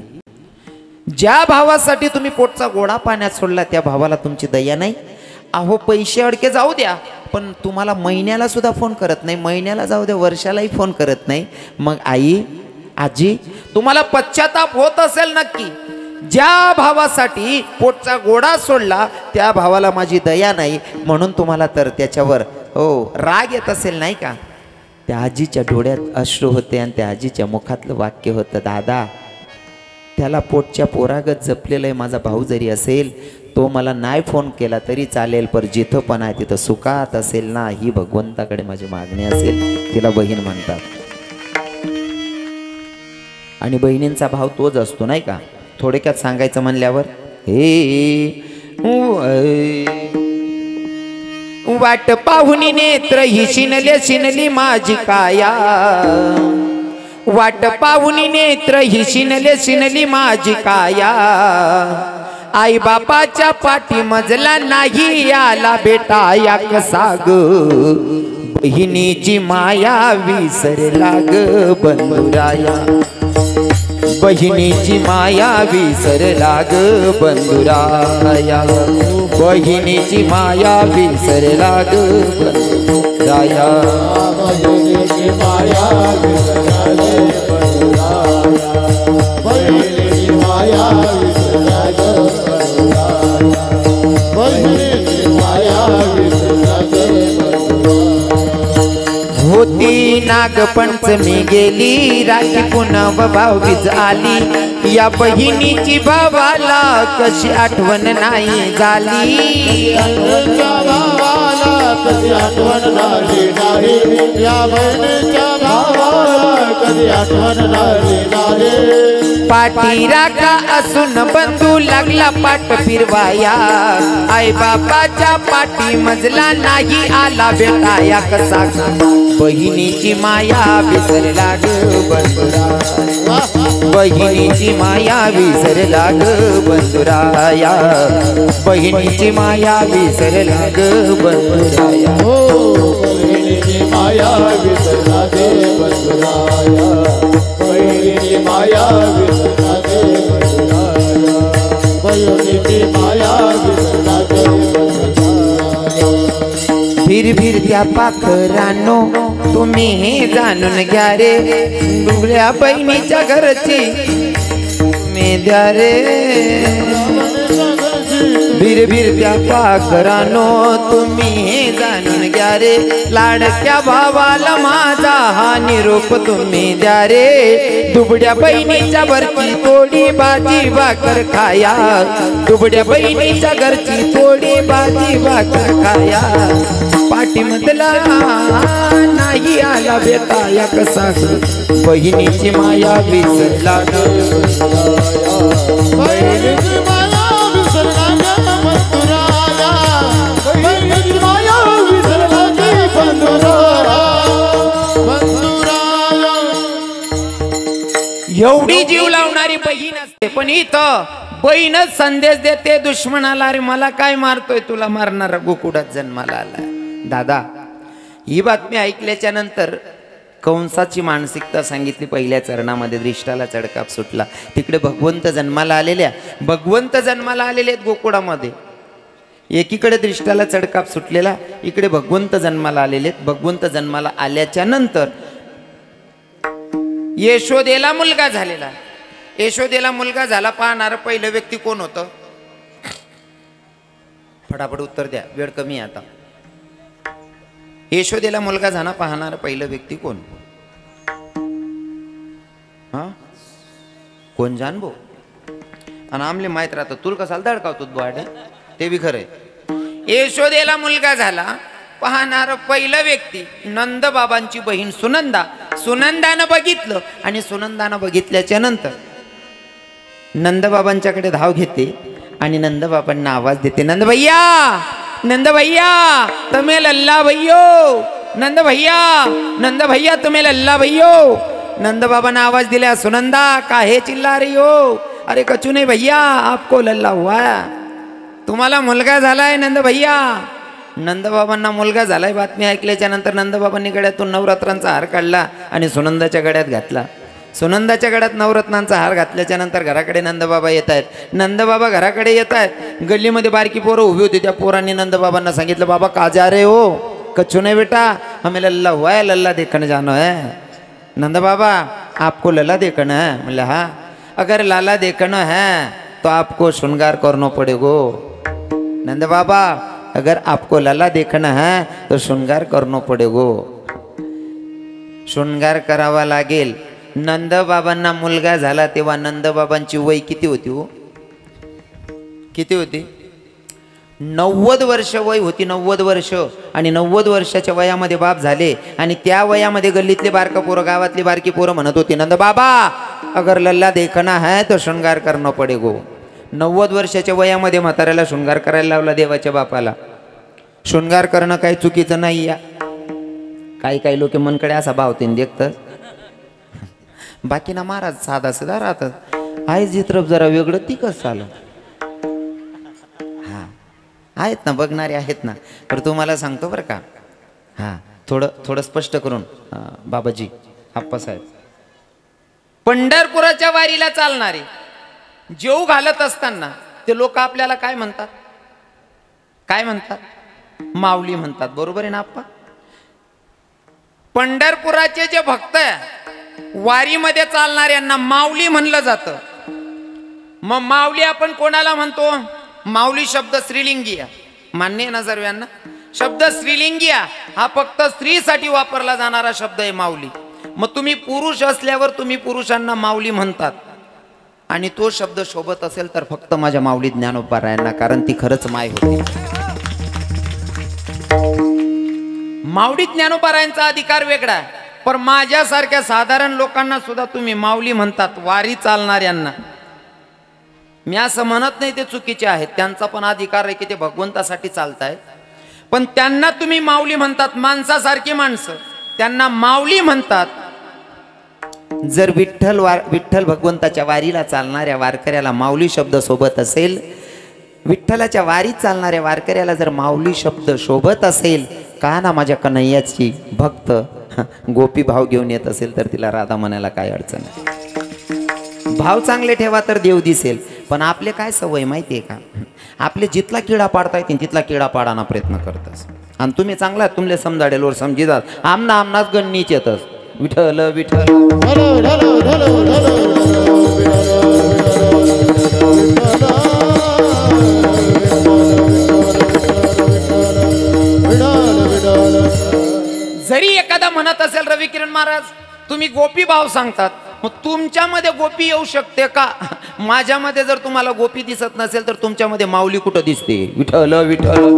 ज्या भावासाठी तुम्ही पोटचा गोडा पाण्यात सोडला त्या भावाला तुमची दया नाही? अहो पैसे अडके जाऊ द्या, पण तुम्हाला महिन्याला सुद्धा फोन करत नाही, महिन्याला जाऊ द्या वर्षालाही फोन करत नाही. मग आजी तुम्हाला पश्चाताप होत असेल नक्की. ज्या भावासाठी पोटचा गोडा सोडला त्या भावाला माझी दया नाही, म्हणून तुम्हाला तर त्याच्यावर राग येत असेल नाही का? त्या आजीच्या डोळ्यात अश्रू होते आणि त्या आजीच्या मुखातलं वाक्य होतं, दादा त्याला पोटच्या पोरागत जपलेलं आहे माझा भाऊ जरी असेल, तो मला नाही फोन केला तरी चालेल, पण जिथं पण आहे तिथं सुखात असेल ना, ही भगवंताकडे माझी मागणी असेल. तिला बहीण म्हणतात. आणि बहिणींचा भाव तोच असतो नाही का. थोडक्यात सांगायचं म्हणल्यावर हे वाट पाहुनी नेत्र ही शिनली माझी काया, वाट पाहुनी नेत्र ही शिनली माझी काया, आई बापाच्या पाठी मजला नाही आला बेटा या कसा ग, बहिणीची माया विसरला ग बंधुराया, बहिणीची माया विसरला ग बंधुराया, बहिणीची माया विसरला ग बंधुराया, बहिणीची माया विसरला ग बंधुराया, बहिणीची माया विसरला ग बंधुराया, बहिणीची माया विसरला ग होती नागपंचमी गेली राखी पुन्हा भाऊबीज आली, या बहिणीची भावाला कशी आठवण नाही झाली, बहिणीच्या भावाला कधी आठवण झाली नाही, या बहिणीच्या भावाला कधी आठवण झाली नाही, पाठी राखा असून बंधू लागला पाठ फिरवाया, आई बापाच्या पाठी मजला नाही आला बेटा या कसा, बहिणीची माया विसरला ग बंधुराया, बहिणीची माया विसरला ग बंधुराया, बहिणीची माया विसरला ग बंधुराया, हो बहिणीची माया विसरला ग बंधुराया, बहिणीची माया विसरला ग बंधुराया, बहिणीची माया विसरला ग बंधुराया, फिर त्या पाखरानो तुम्ही हे जाणून घ्या रे, दुबळ्या बहिणीच्या घरची तुम्ही द्या रे, फिर त्या पाखरानो तुम्ही हे जाणून घ्या रे, लाडक्या भावाला माझा हा निरोप तुम्ही द्या रे, दुबड्या बहिणीच्या घरची थोडी भाजी भाकर खाया, दुबड्या बहिणीच्या घरची थोडी भाजी भाकर खाया, पाठीमधला नाही आला बेटा या कसा, बहिणीची माया विसरला ग बहिणीची माया विसरला ग बंधुराया, बहिणीची माया विसरला ग बंधुराया, बंधुराया. एवढी जीव लावणारी बहीण असते, पण इथं बहीणच संदेश देते दुश्मनाला, अरे मला काय मारतोय, तुला मारणारा गोकुळात जन्माला आला. दादा ही बातमी ऐकल्याच्या नंतर कंसाची मानसिकता सांगितली पहिल्या चरणामध्ये, दृष्टाला चढकाप सुटला. तिकडे भगवंत जन्माला आलेल्या, भगवंत जन्माला आलेले आहेत गोकुळामध्ये, एकीकडे दृष्टाला चढकाप सुटलेला, इकडे भगवंत जन्माला आलेले आहेत. भगवंत जन्माला आल्याच्या नंतर यशोदेला मुलगा झालेला, यशोदेला मुलगा झाला. पाहणारं पहिलं व्यक्ती कोण होतं? फटाफट उत्तर द्या, वेळ कमी आहे आता. यशोदेला मुलगा झाला पाहणारं पहिलं व्यक्ती कोण? हा कोण जानबो? आणि आमले माहित राहतं तुला कसाला धडकावतो बाड, ते बी खरंय. यशोदेला मुलगा झाला पाहणारं पहिलं व्यक्ती नंद बाबांची बहीण सुनंदा. सुनंदानं बघितलं आणि सुनंदानं बघितल्याच्या नंतर नंद बाबांच्याकडे धाव घेते आणि नंद बाबांना आवाज देते, नंद भैया, नंद भैया तुम्हें लल्ला भैयो, नंद भैया, नंद भैया तुम्हें लल्ला भैयो. नंद बाबा ने आवाज दिला, सुनंदा काहे चिल्ला रही हो? अरे कचू नहीं भैया, आपको लल्ला हुआ है, तुम्हाला मुलगा झालाय नंद भैया. नंद बाबांना मुलगा झालाय बातमी ऐकल्याच्या नंतर नंद बाबांनी गळ्यातून नवरत्नांचा हार काढला आणि सुनंदाच्या गळ्यात घातला. सुनंदाच्या गळ्यात नवरत्नांचा हार घातल्याच्या नंतर घराकडे नंदबाबा येत आहेत. नंदबाबा घराकडे येत आहेत. गल्लीमध्ये बारकी पोरं उभी होती. त्या पोरांनी नंदबाबांना सांगितलं, बाबा का जा रहे हो? कच्चू नहीं बेटा, हमें लल्ला हुआ है, लल्ला देखने जाना है. नंद बाबा आपको लल्ला देखना है? बोले हाँ. अगर लाला देखना है तो आपको श्रृंगार करना पड़ेगा. नंद बाबा अगर आपको लल्ला देखना है तो श्रृंगार करना पड़ेगा. श्रृंगार करावा लागेल. नंदबाबांना मुलगा झाला तेव्हा नंदबाबांची वय किती होती हो? किती होती? 90 वर्ष वय होती. 90 वर्ष. आणि 90 वर्षाच्या वयामध्ये बाप झाले. आणि त्या वयामध्ये गल्लीतले बारका पोरं, गावातली बारकी पोरं म्हणत होती, नंद बाबा अगर लल्ला देखना है तो श्रृंगार करना पडेगो. 90 वर्षाच्या वयामध्ये म्हाताऱ्याला शृंगार करायला लावला देवाच्या बापाला. शृंगार करणं काही चुकीचं नाही या. काही लोक मनकडे असा भावतीन देखतात. बाकी ना महाराज साधा सुद्धा राहतात. आहे जित्रप जरा वेगळं ती कसं आलं. हा आहेत ना बघणारे आहेत ना. तर तुम्हाला सांगतो बरं का. हा थोडं स्पष्ट करून बाबाजी आप्पासाहेब, पंढरपुराच्या वारीला चालणारे जेव घालत असताना ते लोक आपल्याला काय म्हणतात? काय म्हणतात? माऊली म्हणतात. बरोबर आहे ना आप्पा? पंढरपुराचे जे भक्त आहे वारीमध्ये चालणाऱ्यांना माऊली म्हणलं जातं. मग माऊली आपण कोणाला म्हणतो? माऊली शब्द स्त्रीलिंगी आहे. मान्य आहे ना सर्वांना? शब्द स्त्रीलिंगी आहे. हा फक्त स्त्रीसाठी वापरला जाणारा शब्द आहे माऊली. मग तुम्ही पुरुष असल्यावर तुम्ही पुरुषांना माऊली म्हणतात आणि तो शब्द शोभत असेल तर फक्त माझ्या माऊली ज्ञानोबारायांना, कारण ती खरंच माय होती. माऊली ज्ञानोबारायांचा अधिकार वेगळा आहे, पण माझ्यासारख्या साधारण लोकांना सुद्धा तुम्ही माऊली म्हणतात. वारी चालणाऱ्यांना मी असं म्हणत नाही ते चुकीचे आहेत, त्यांचा पण अधिकार आहे की ते भगवंतासाठी चालतायत, पण त्यांना तुम्ही माऊली म्हणतात. माणसासारखी माणसं त्यांना माऊली म्हणतात. जर विठ्ठल भगवंताच्या वारीला चालणाऱ्या वारकऱ्याला माऊली शब्द सोबत असेल, विठ्ठलाच्या वारीत चालणाऱ्या वारकऱ्याला जर माऊली शब्द शोभत असेल, का ना माझ्या कन्हैयाची भक्त गोपी भाव घेऊन येत असेल तर तिला राधा म्हणायला काय अडचण आहे. भाव चांगले ठेवा तर देव दिसेल. पण आपले काय सवय माहितीये का? आपले जितला किडा पाडता येतील तिथला किडा पाडाना प्रयत्न करतस. आणि तुम्ही चांगला तुमले समजाडेलोर समजितात आमनाच गणनीच येतस. विठ्ठल विठ्ठल जरी एखादा म्हणत असेल रवी किरण महाराज तुम्ही गोपी भाव सांगतात, मग तुमच्यामध्ये गोपी येऊ शकते का? माझ्यामध्ये जर तुम्हाला गोपी दिसत नसेल तर तुमच्यामध्ये माऊली कुठं दिसते? विठ्ठल विठ्ठल.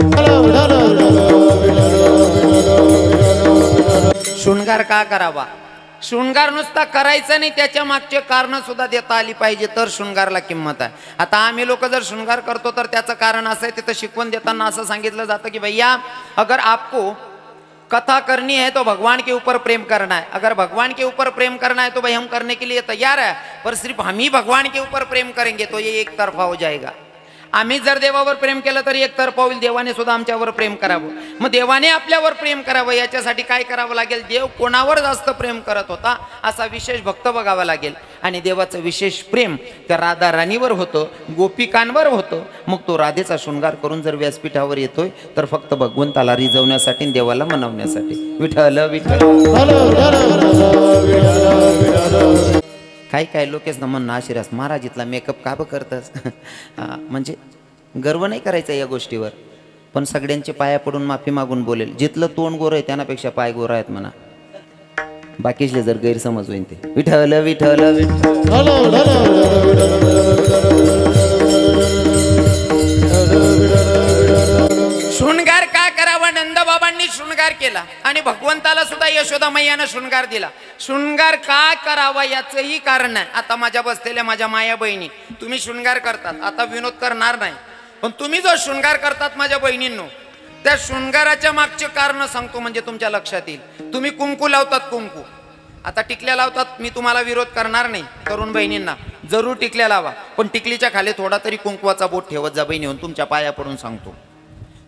शृंगार का करावा? शृंगार नुसता करायचा नाही, त्याच्या मागचे कारण सुद्धा देता आली पाहिजे तर शृंगारला किंमत आहे. आता आम्ही लोक जर शृंगार करतो तर त्याचं कारण असं आहे, तिथं शिकवण देताना असं सांगितलं जातं की भैया अगर आपको कथा करनी है तो भगवान के ऊपर प्रेम करना है. अगर भगवान के ऊपर प्रेम करना है तो भाई हम करने के लिए तैयार है, पर सिर्फ हम ही भगवान के ऊपर प्रेम करेंगे तो ये एक तरफा हो जाएगा. आम्ही जर देवावर प्रेम केलं तर एक तरफा होईल. देवाने सुद्धा आमच्यावर प्रेम करावं. मग देवाने आपल्यावर प्रेम करावं याच्यासाठी काय करावं लागेल? देव कोणावर जास्त प्रेम करत होता असा विशेष भक्त बघावा लागेल. आणि देवाचं विशेष प्रेम त्या राधा राणीवर होतं, गोपिकांवर होतं. मग तो राधेचा शृंगार करून जर व्यासपीठावर येतोय तर फक्त भगवंताला रिझवण्यासाठी, देवाला मनवण्यासाठी. विठ्ठल विठ्ठल. काही लोकेच ना म्हणणं आशिरास महाराज इथला मेकअप का बं करतस? म्हणजे गर्व नाही करायचा या गोष्टीवर, पण सगळ्यांचे पाया पडून माफी मागून बोलेल. जिथलं तोंड गोरं आहे त्यापेक्षा पाय गोरा आहेत म्हणा. बाकीचे जर गैरसमज होईल ते. विठ्ठल विठ्ठल शृंगार का करावा? नंदबाबांनी शृंगार केला आणि भगवंताला सुद्धा यशोदा मैयानं शृंगार दिला. शृंगार का करावा याचंही कारण आहे. आता माझ्या बसलेल्या माझ्या माया बहिणी, तुम्ही शृंगार करतात, आता विनोद करणार नाही, पण तुम्ही जो शृंगार करतात माझ्या बहिणींनो, त्या शृंगाराच्या मागचे कारण सांगतो म्हणजे तुमच्या लक्षात येईल. तुम्ही कुंकू लावतात, कुंकू आता टिकल्या लावतात, मी तुम्हाला विरोध करणार नाही. तरुण बहिणींना जरूर टिकल्या लावा, पण टिकलीच्या खाली थोडा तरी कुंकवाचा बोट ठेवत जा बहिणी. होऊन तुमच्या पाया पडून सांगतो,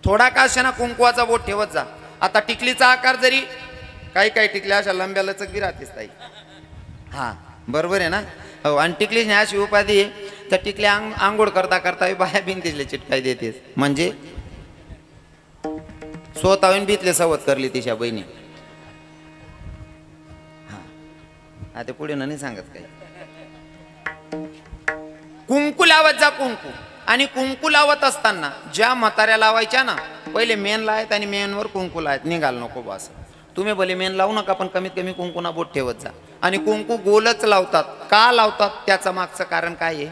थोडा का अशा ना कुंकवाचा बोट ठेवत जा. आता टिकलीचा आकार जरी काही टिकल्या अशा लंब्या लचक बी राहतेच ताई. हा बरोबर आहे ना? हो. आणि टिकली अशी उपाधी तर टिकल्या आंघोळ करता करता बाया भिंतीतले चिटकाय देतेस, म्हणजे स्वतःहून भीतले सवत करली तिच्या बहिणी. हा आता पुढे नाही सांगत काही. कुंकू लावत जा, कुंकू. आणि कुंकू लावत असताना ज्या म्हाताऱ्या लावायच्या ना, पहिले मेन लावत आणि मेनवर कुंकू लावत, निघाल नको बस. तुम्ही भले मेन लावू नका, पण कमीत कमी कुंकूना बोट ठेवत जा. आणि कुंकू गोलच लावतात. का लावतात त्याचं मागचं कारण काय आहे?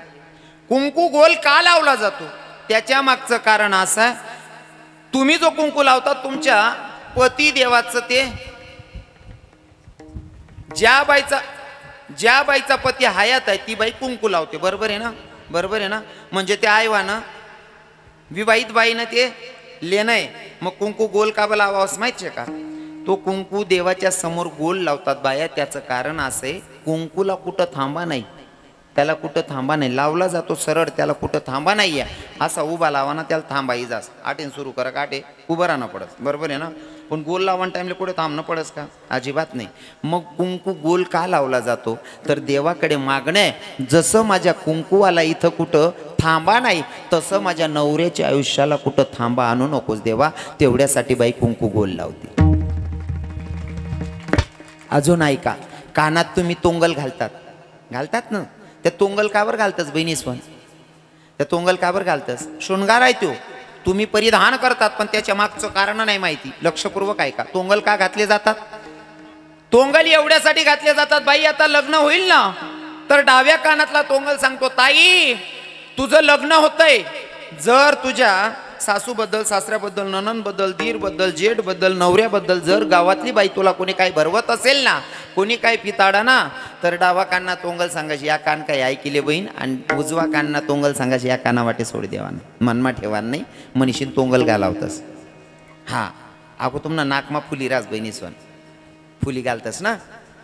कुंकू गोल का लावला जातो त्याच्या मागचं कारण असं आहे, तुम्ही जो कुंकू लावतात तुमच्या पती देवाचं, ते ज्या बाईचा ज्या बाईचा पती हयात आहे ती बाई कुंकू लावते. बरोबर आहे ना? बरोबर आहे ना? म्हणजे ते आईवानं विवाहित बाईनं ते लेणं आहे. मग कुंकू गोल का लावावंस माहिती आहे का? तो कुंकू देवाच्या समोर गोल लावतात बाया. त्याचं कारण असं आहे, कुंकूला कुठं थांबा नाही, त्याला कुठं थांबा नाही. लावला जातो सरळ, त्याला कुठं थांबा नाही आहे. असा उभा लावा ना त्याला थांबाई जास. आटेन सुरू करा काटे उभं राहणं पडस. बरोबर आहे ना? पण गोल लावण टाईमला कुठे थांबणं पडस का? अजिबात नाही. मग कुंकू गोल का लावला जातो? तर देवाकडे मागणं आहे, जसं माझ्या कुंकूवाला इथं कुठं थांबा नाही, तसं माझ्या नवऱ्याच्या आयुष्याला कुठं थांबा आणू नकोस देवा. तेवढ्यासाठी बाई कुंकू गोल लावते. अजून ऐका, कानात तुम्ही तोंगल घालतात ना, त्या तोंगल कावर घालतस बहिणीस्वन? त्या तोंगल कावर घालतस? शृंगार आहे तो, तुम्ही परिधान करतात, पण त्याच्या मागचं कारण नाही माहिती. लक्षपूर्वक ऐका. तोंगल का घातले जातात? तोंगल एवढ्यासाठी घातले जातात, बाई आता लग्न होईल ना, तर डाव्या कानातला तोंगल सांगतो, ताई तुझं लग्न होतंय. जर तुझ्या सासूबद्दल, सासऱ्याबद्दल, नणंदबद्दल, दीरबद्दल, जेठबद्दल, नवऱ्याबद्दल जर गावातली बाई तुला कोणी काही भरवत असेल ना, कोणी काही पिताडा ना, तर डावा कानना तोंगल सांगायची, या कान काही ऐकिले बहीण, आणि उजवा कानना तोंगल सांगायची, या काना वाटे सोड देवान, मनमा ठेवान नाही, मनीषीन तोंगल घालावतस. हा अगो तुम्हाला नाकमा फुली रास बहिणीस्वन, फुली घालतस ना?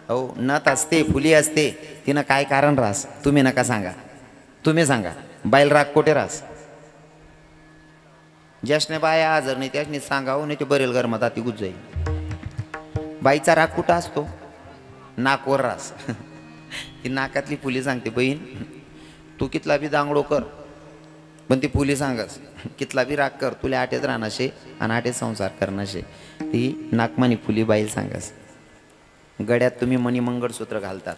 हो, नथ असते, फुली असते, तिनं काय कारण रास? तुम्ही नका सांगा, तुम्ही सांगा. बाईल राग कोठे रास? ज्याशने बाया हजर नाही त्याशने सांगावं, नाही ते बरेल गरमात अति गुज जाईल. बाईचा राग कुठं असतो? नाकवर रास. ती नाकातली फुली सांगते, बहीण तू कितला बी दांगडो कर, पण ती फुली सांगस, कितला बी राग कर, तुला आटेच राहणाशे आणि आटेच संसार करणाशे. ती नाकमानी फुली बाईल सांगस. गड्यात तुम्ही मणी मंगळसूत्र घालतात,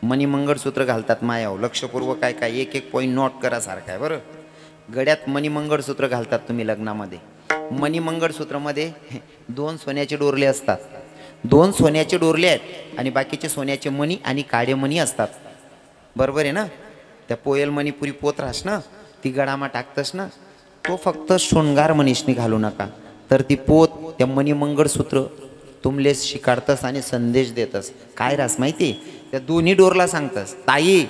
मणी मंगळसूत्र घालतात मायाव. लक्षपूर्वक काय काय एक एक पॉईंट नोट करा सारखा आहे बरं. गड्यात मणी मंगळसूत्र घालतात तुम्ही लग्नामध्ये. मणी मंगळसूत्रमध्ये 2 सोन्याचे डोरले असतात, 2 सोन्याचे डोरले आहेत, आणि बाकीचे सोन्याचे मणी आणि काळे मणी असतात. बरोबर आहे ना? त्या पोयल मणी पुरी पोत राहस ना, ती गडामा टाकतस ना, तो फक्त शृंगार मनीषनी घालू नका. तर ती पोत, त्या मणी मंगळसूत्र तुमलेस शिकाडतस आणि संदेश देतस. काय रास माहिती? त्या दोन्ही डोरला सांगतस, ताई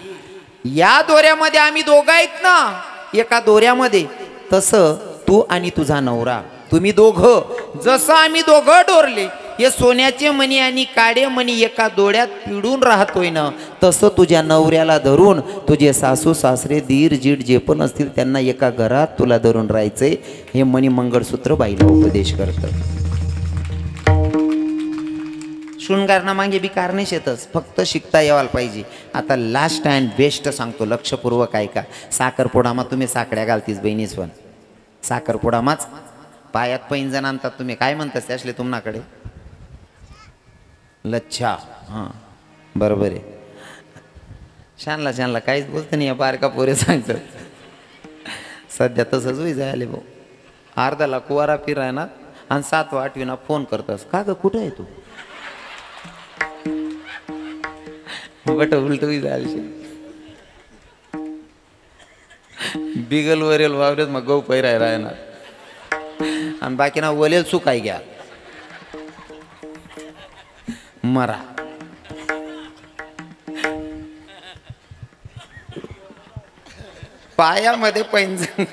या दोऱ्यामध्ये आम्ही दोघं आहेत ना, एका दोऱ्यामध्ये, तसं तू आणि तुझा नवरा, तुम्ही दोघं, जसं आम्ही दोघं डोरले, हे सोन्याचे मणी आणि काळे मणी एका दोऱ्यात पिडून राहतोय ना, तसं तुझ्या नवऱ्याला धरून तुझे सासू सासरे दीर जीड जे पण असतील त्यांना एका घरात तुला धरून राहायचंय. हे मणी मंगळसूत्र बाईला उपदेश करतं. शृंगारणा मागे बी कारणेच येतच, फक्त शिकता यावायला पाहिजे. आता लास्ट अँड बेस्ट सांगतो, लक्षपूर्वक ऐका. साखरपुडामा तुम्ही साकड्या घालतीस बहिणीस्वन, साखरपुडामाच पायात पैंजण आणतात. तुम्ही काय म्हणतास त्यासले तुम्हाकडे? लच्छा. हां बरोबर आहे. शानला शानला काहीच बोलतं नाही, बारका पोरे सांगतात. सध्या तसंच होई जायले भाऊ. अर्धाला कुवारा फिराय ना, आणि 7वा 8वीना फोन करतस, का ग कुठं आहे तू? बट उलट जायला बिगल वरेल वावरेत मग गहू पैराय राहणार, आणि बाकी ना वलेल सुकाय घ्या मरा. पायामध्ये पैंजण,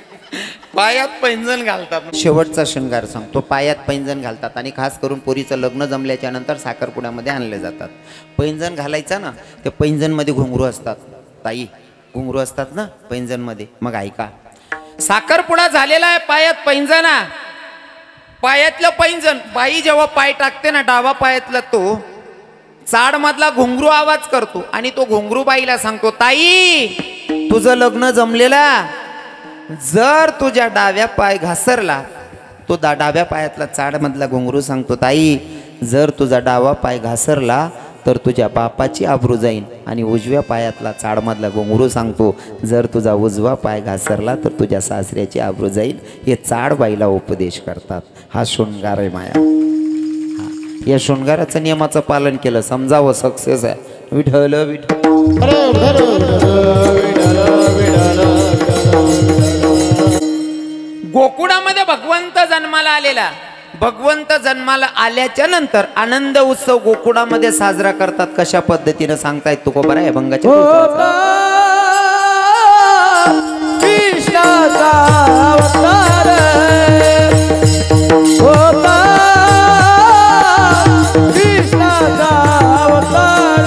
पायात पैंजण घालतात. शेवटचा शृंगार सांगतो, पायात पैंजण घालतात, आणि खास करून पोरीचं लग्न जमल्याच्या नंतर साखरपुड्यामध्ये आणले जातात. पैंजण घालायचा ना, त्या पैंजणमध्ये घुंगरू असतात. ताई घुंगरू असतात ना पैंजणमध्ये. मग ऐका, साखरपुडा झालेला आहे, पायात पैंजणा, पायातलं पैंजण, बाई जेव्हा पाय टाकते ना, डावा पायातला तो चाड मधला घुंगरू आवाज करतो, आणि तो घुंगरू बाईला सांगतो, ताई तुझं लग्न जमलेला, जर तुझ्या डाव्या पाय घासरला, तो डाव्या पायातला चाड मधला घुंगरू सांगतो, ताई जर तुझा डावा पाय घासरला तर तुझ्या बापाची आबरू जाईल, आणि उजव्या पायातला चाडमधला घुंगरू सांगतो, जर तुझा उजवा पाय घासरला तर तुझ्या सासऱ्याची आबरू जाईल. हे चाड बाईला उपदेश करतात. हा शृंगार आहे माया. या शृंगाराचं नियमाचं पालन केलं, समजावं सक्सेस आहे. विठ्ठल विठ्ठल. गोकुळामध्ये भगवंत जन्माला आलेला, भगवंत जन्माला आल्याच्या नंतर आनंद उत्सव गोकुळामध्ये साजरा करतात कशा पद्धतीने सांगतायत तुकोबा आहे भंगाच्या होता कृष्णाचा अवतार होता कृष्णाचा अवतार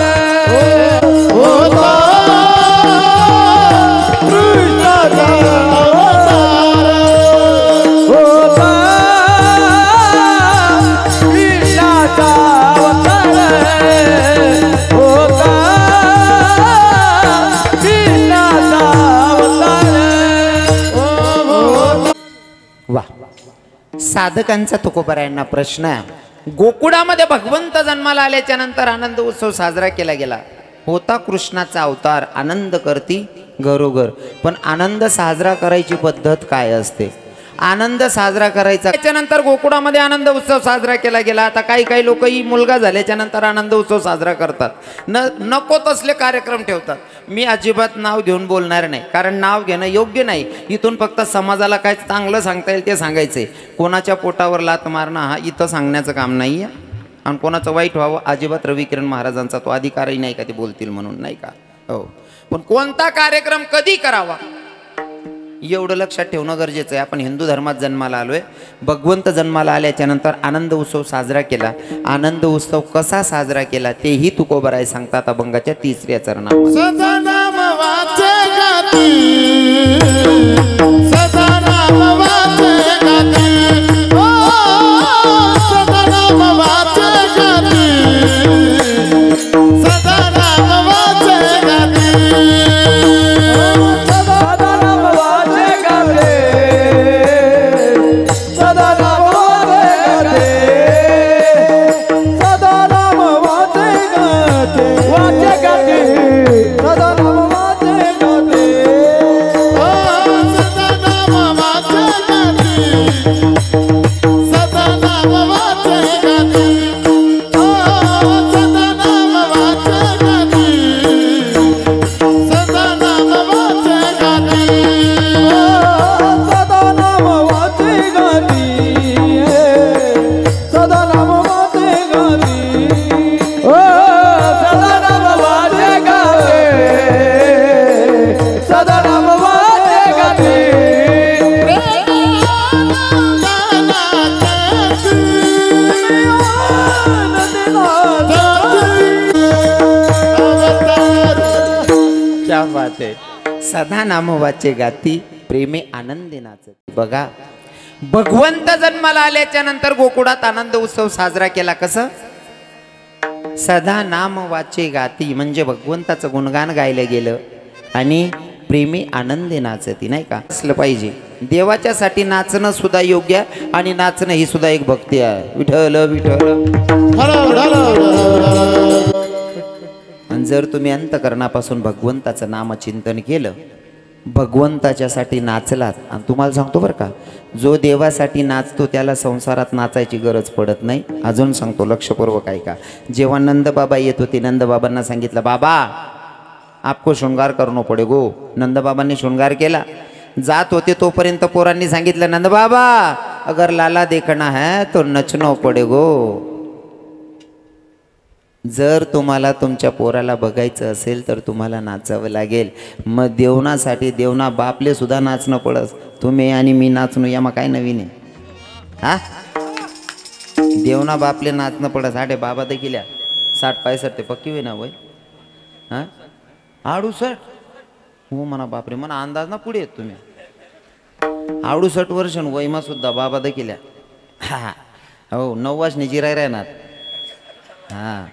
होता कृष्णाचा अवतार होता कृष्णाचा अवतार होता कृष्णाचा अवतार वा साधकांचा तुकोबरायांना प्रश्न आहे गोकुळामध्ये भगवंत जन्माला आल्याच्या नंतर आनंद उत्सव साजरा केला गेला होता कृष्णाचा अवतार आनंद करती घरोघर पण आनंद साजरा करायची पद्धत काय असते आनंद साजरा करायचा त्याच्यानंतर गोकुळामध्ये आनंद उत्सव साजरा केला गेला आता काही लोकही मुलगा झाल्याच्या नंतर आनंद उत्सव साजरा करतात नको तसले कार्यक्रम ठेवतात मी अजिबात नाव घेऊन बोलणार नाही कारण नाव घेणं योग्य नाही इथून फक्त समाजाला काय चांगलं सांगता येईल ते सांगायचंय कोणाच्या पोटावर लात मारणं हा इथं सांगण्याचं काम नाही आहे आणि कोणाचं वाईट व्हावं अजिबात रविकिरण महाराजांचा तो अधिकारही नाही का ते बोलतील म्हणून नाही का हो पण कोणता कार्यक्रम कधी करावा एवढं लक्षात ठेवणं गरजेचं आहे आपण हिंदू धर्मात जन्माला आलोय भगवंत जन्माला आल्याच्या नंतर आनंद उत्सव साजरा केला आनंद उत्सव कसा साजरा केला तेही तुकोबराय सांगतात अभंगाच्या 3ऱ्या चरणात सदा नाम वाचे गाती सदा नाम वाचे गाती ओ सदा नाम वाचे गाती सदा नाम वाचे गाती सदा नाम वाचे गाते सदा नाम वाचे गाते सदा नाम वाचे गाते वाचे गाते सदा नाम वाचे गाते ओ सदा नाम वाचे गाती सदा नाम वाचे गाती ओ सदा नाम वाचे गाती सदा नाम वाचे गाती सदा नाम वाचे गाती सदा नाम वाचे गाती ओ सदा नाम वाचे गाते सदा नाम वाचे गाती क्या बात आहे सदा नाम वाचे गाती प्रेमे आनंदी नाचती बघा भगवंत जन्माला आल्याच्या नंतर गोकुळात आनंद उत्सव साजरा केला कसं सदा नाम वाचे गाती म्हणजे भगवंताचं गुणगान गायलं गेलं आणि प्रेमी आनंदी नाचती नाही का असलं पाहिजे देवाच्यासाठी नाचणं सुद्धा योग्य आहे आणि नाचणं ही सुद्धा एक भक्ती आहे विठ्ठल विठ्ठल आणि जर तुम्ही अंतकरणापासून भगवंताचं नामचिंतन केलं भगवंताच्यासाठी नाचलात आणि तुम्हाला सांगतो बरं का जो देवासाठी नाचतो त्याला संसारात नाचायची गरज पडत नाही अजून सांगतो लक्षपूर्वक ऐका जेव्हा नंदबाबा येत होते नंदबाबांना सांगितलं बाबा आपको शृंगार करणं पडे गो नंदबाबांनी शृंगार केला जात होते तोपर्यंत पोरांनी सांगितलं नंदबाबा अगर लाला देखना है तो नचनो पडे गो जर तुम्हाला तुमच्या पोराला बघायचं असेल तर तुम्हाला नाचावं लागेल मग देवनासाठी देवना बापले सुद्धा नाचणं पडस तुम्ही आणि मी नाचणं या मग काय नवीन आहे हा देवना बापले नाचणं पडस हाडे बाबा देखील 60-65 ते पक्की होई ना वय हां 68 हो म्हणा बापरे म्हणा अंदाज ना पुढे येत तुम्ही 68 वर्ष वयमा सुद्धा बाबा देखील हा हो 9 वर्ष जिराय राहणार हां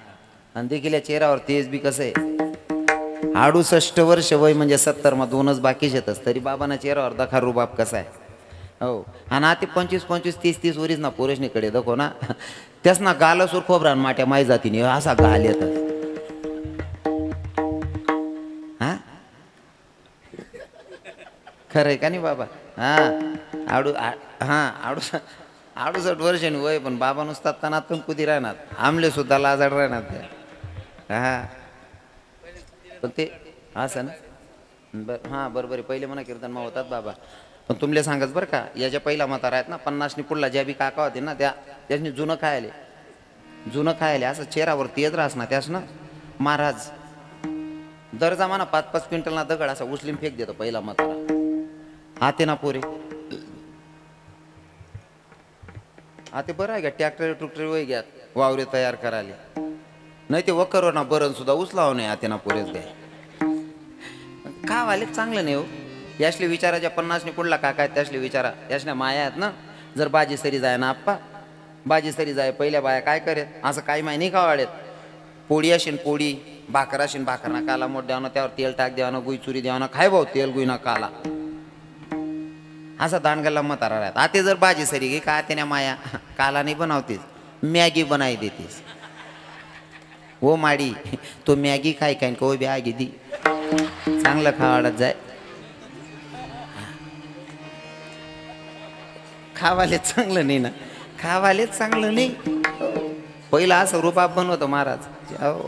आणि देखील या चेहऱ्यावर तेज बी कसं आहे 68 वर्ष वय म्हणजे 70 मग 2च बाकीच येतच तरी बाबांना चेहऱ्यावर दखा रुबाब कसा आहे हो आणि आता 25-25 30-30 वरीच ना पोरेशनीकडे दाखव ना त्याच ना गाल सुर खोबरा माट्या माय जातीने असा गाल येतात हा खरंय का नाही बाबा हा 68 वर्ष वय पण बाबा नुसता तनातून कुदी राहणार आमले सुद्धा लाजाड राहणार ते हा पण ते असं ना बरं हां बरोबर आहे पहिले म्हणा कीर्तन मग होतात बाबा पण तुमले सांगत बरं का, याच्या पहिला म्हातारा आहेत ना 50नी पुढला ज्या बी काका होते ना त्याच्यानी जुनं खायले असं चेहरावर तेज राहस ना त्यास ना महाराज दर जमाना 5-5 क्विंटलना दगड असा उचलीन फेक देतो पहिला म्हातारा. आते ना पोरे आते बरं आहे का ट्रॅक्टर वय घ्या वावरे तयार करायला, नाही ते वकरवर ना बरण सुद्धा उचलावं नाही आते ना पोरेच द्या. का वाले चांगलं नाही हो. यासले विचाराच्या 50नी पुढला काका आहेत त्यासले विचारा, यासल्या माया आहेत ना. जर बाजी सरी जाय ना आप्पा बाजी सरी जाय पहिल्या बाया काय करेत असं काही माही नाही का वाढेत. पोळी असेल पोळी, भाकर असेल भाकर ना काला मोठ द्यावं, त्यावर तेल टाक द्यावं ना, गुई चुरी द्यावं ना, खाय भाऊ तेल गुई ना काला असा दांडगाला म्हातारा राहत. आते जर बाजी सरी गे का त्याने माया काला नाही बनवतेस, मॅगी बनाई देतेस. हो माडी तो मॅगी खाय काय को बी आगी दी चांगलं खावाडत जाय. खावालेच चांगलं नाही ना, खावालेच चांगलं नाही. पहिला असं रुबाब बनवतो महाराज,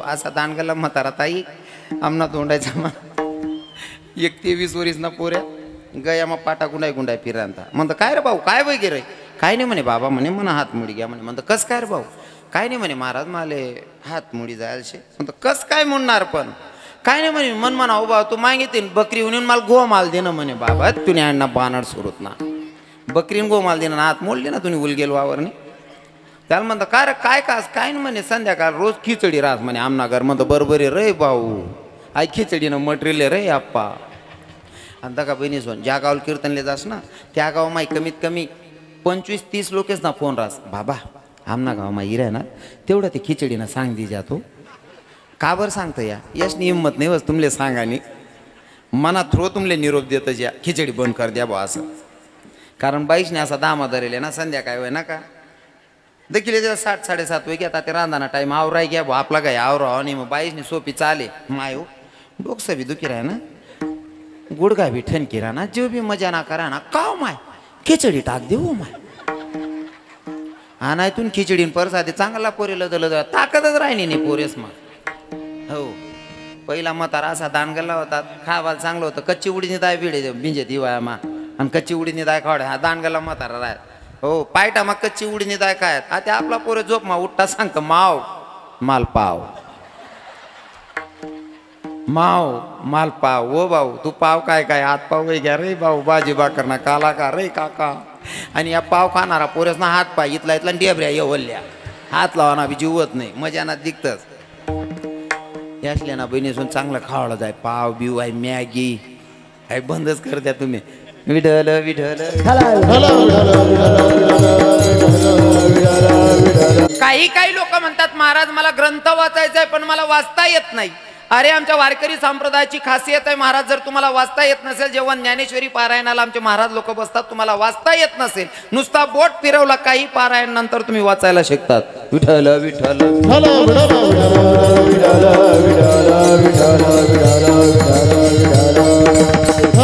असा दांडगाला म्हातारा ताई आमना तोंडायचा मा 21 वरीस ना पोऱ्या गया मग पाटा गुंडाय फिरांता. म्हणतं काय रे भाऊ काय वगैरे काय नाही म्हणे बाबा म्हणे म्हणा हात मुडी घ्या म्हणे. म्हणतं कस काय रे भाऊ काय नाही म्हणे महाराज माले हात मुडी जायला शे. म्हणतं कस काय म्हणणार पण काय नाही म्हणे मन म्हणा हो बाबा तू मागिते बकरी येऊन मला गो माल दे ना म्हणे. बाबा तुम्ही अण्णा बानड सुरत ना बकरीन गो माल दे ना हात मोडले ना तुम्ही उलगेल वावरने. त्याला म्हणतं काय रे काय कास काय नाही म्हणे संध्याकाळ रोज खिचडी राहत म्हणे आमना घर. म्हणतं बरोबर आहे रे भाऊ आई खिचडीनं मटेरियल रे आप्पा. आणि का बहिणी सोन ज्या गावाला कीर्तनले जास ना त्या गाव माई कमीत कमी 25-30 लोकेच ना फोन राहस. बाबा आमना गाव माई इरा ना तेवढं ते खिचडीनं सांग दी जातो. का बरं सांगतं या यशनी हिंमत नाही बस तुमले सांगानी मना थ्रो तुमले निरोप देतच या खिचडी बंद कर द्या बा असं. कारण बाईशने असा दामा धरेले ना संध्याकाळी वय ना का देखील 7-7:30 वागे आता ते रांधाना टाईम आवराय घ्या बा आपला काय आवराव आणि मग बाईशने सोपी चाले मायो डोकसा बी दुखी राह ना गुडघा बी ठणकी राह ना जीव बी मजा ना करा ना काव माय खिचडी टाक देऊ माय. आणायतून खिचडीन परसादे चांगला पोरेला दल ताकदच राहिली नाही पोरेस मग. हो पहिला म्हातारा असा दांडगला होता खावायला चांगलं होतं. कच्ची उडीने दाय बिडे बिंजेत हिवाया मा आणि कच्ची उडीने दाय खावडे हा दांडगला म्हातारा राहत. हो पायटा मग कच्ची उडीने दाय काय आता आपला पोरे झोप मा उठता सांगतं माव माल पाव माव माल पाव. ओ भाऊ तू पाव काय काय हात पाव वय घ्या रे भाऊ भाजी भाकर ना काला का रे काका. आणि या पाव खाणारा पोरेस ना हात पाय इथला डेबऱ्या येवल्या हात लावा बी जीवत नाही मजा ना दिखतच. यासल्या ना बहिणीसून चांगलं खावलं जाय पाव बिव आहे मॅगी काय बंदच कर द्या तुम्ही. विठल विठल काही लोक म्हणतात महाराज मला ग्रंथ वाचायचा आहे पण मला वाचता येत नाही. अरे आमच्या वारकरी संप्रदायाची खासियत आहे महाराज जर तुम्हाला वाचता येत नसेल जेव्हा ज्ञानेश्वरी पारायणाला आमचे महाराज लोक बसतात तुम्हाला वाचता येत नसेल नुसता बोट फिरवला काही पारायण नंतर तुम्ही वाचायला शिकतात. विठल विठल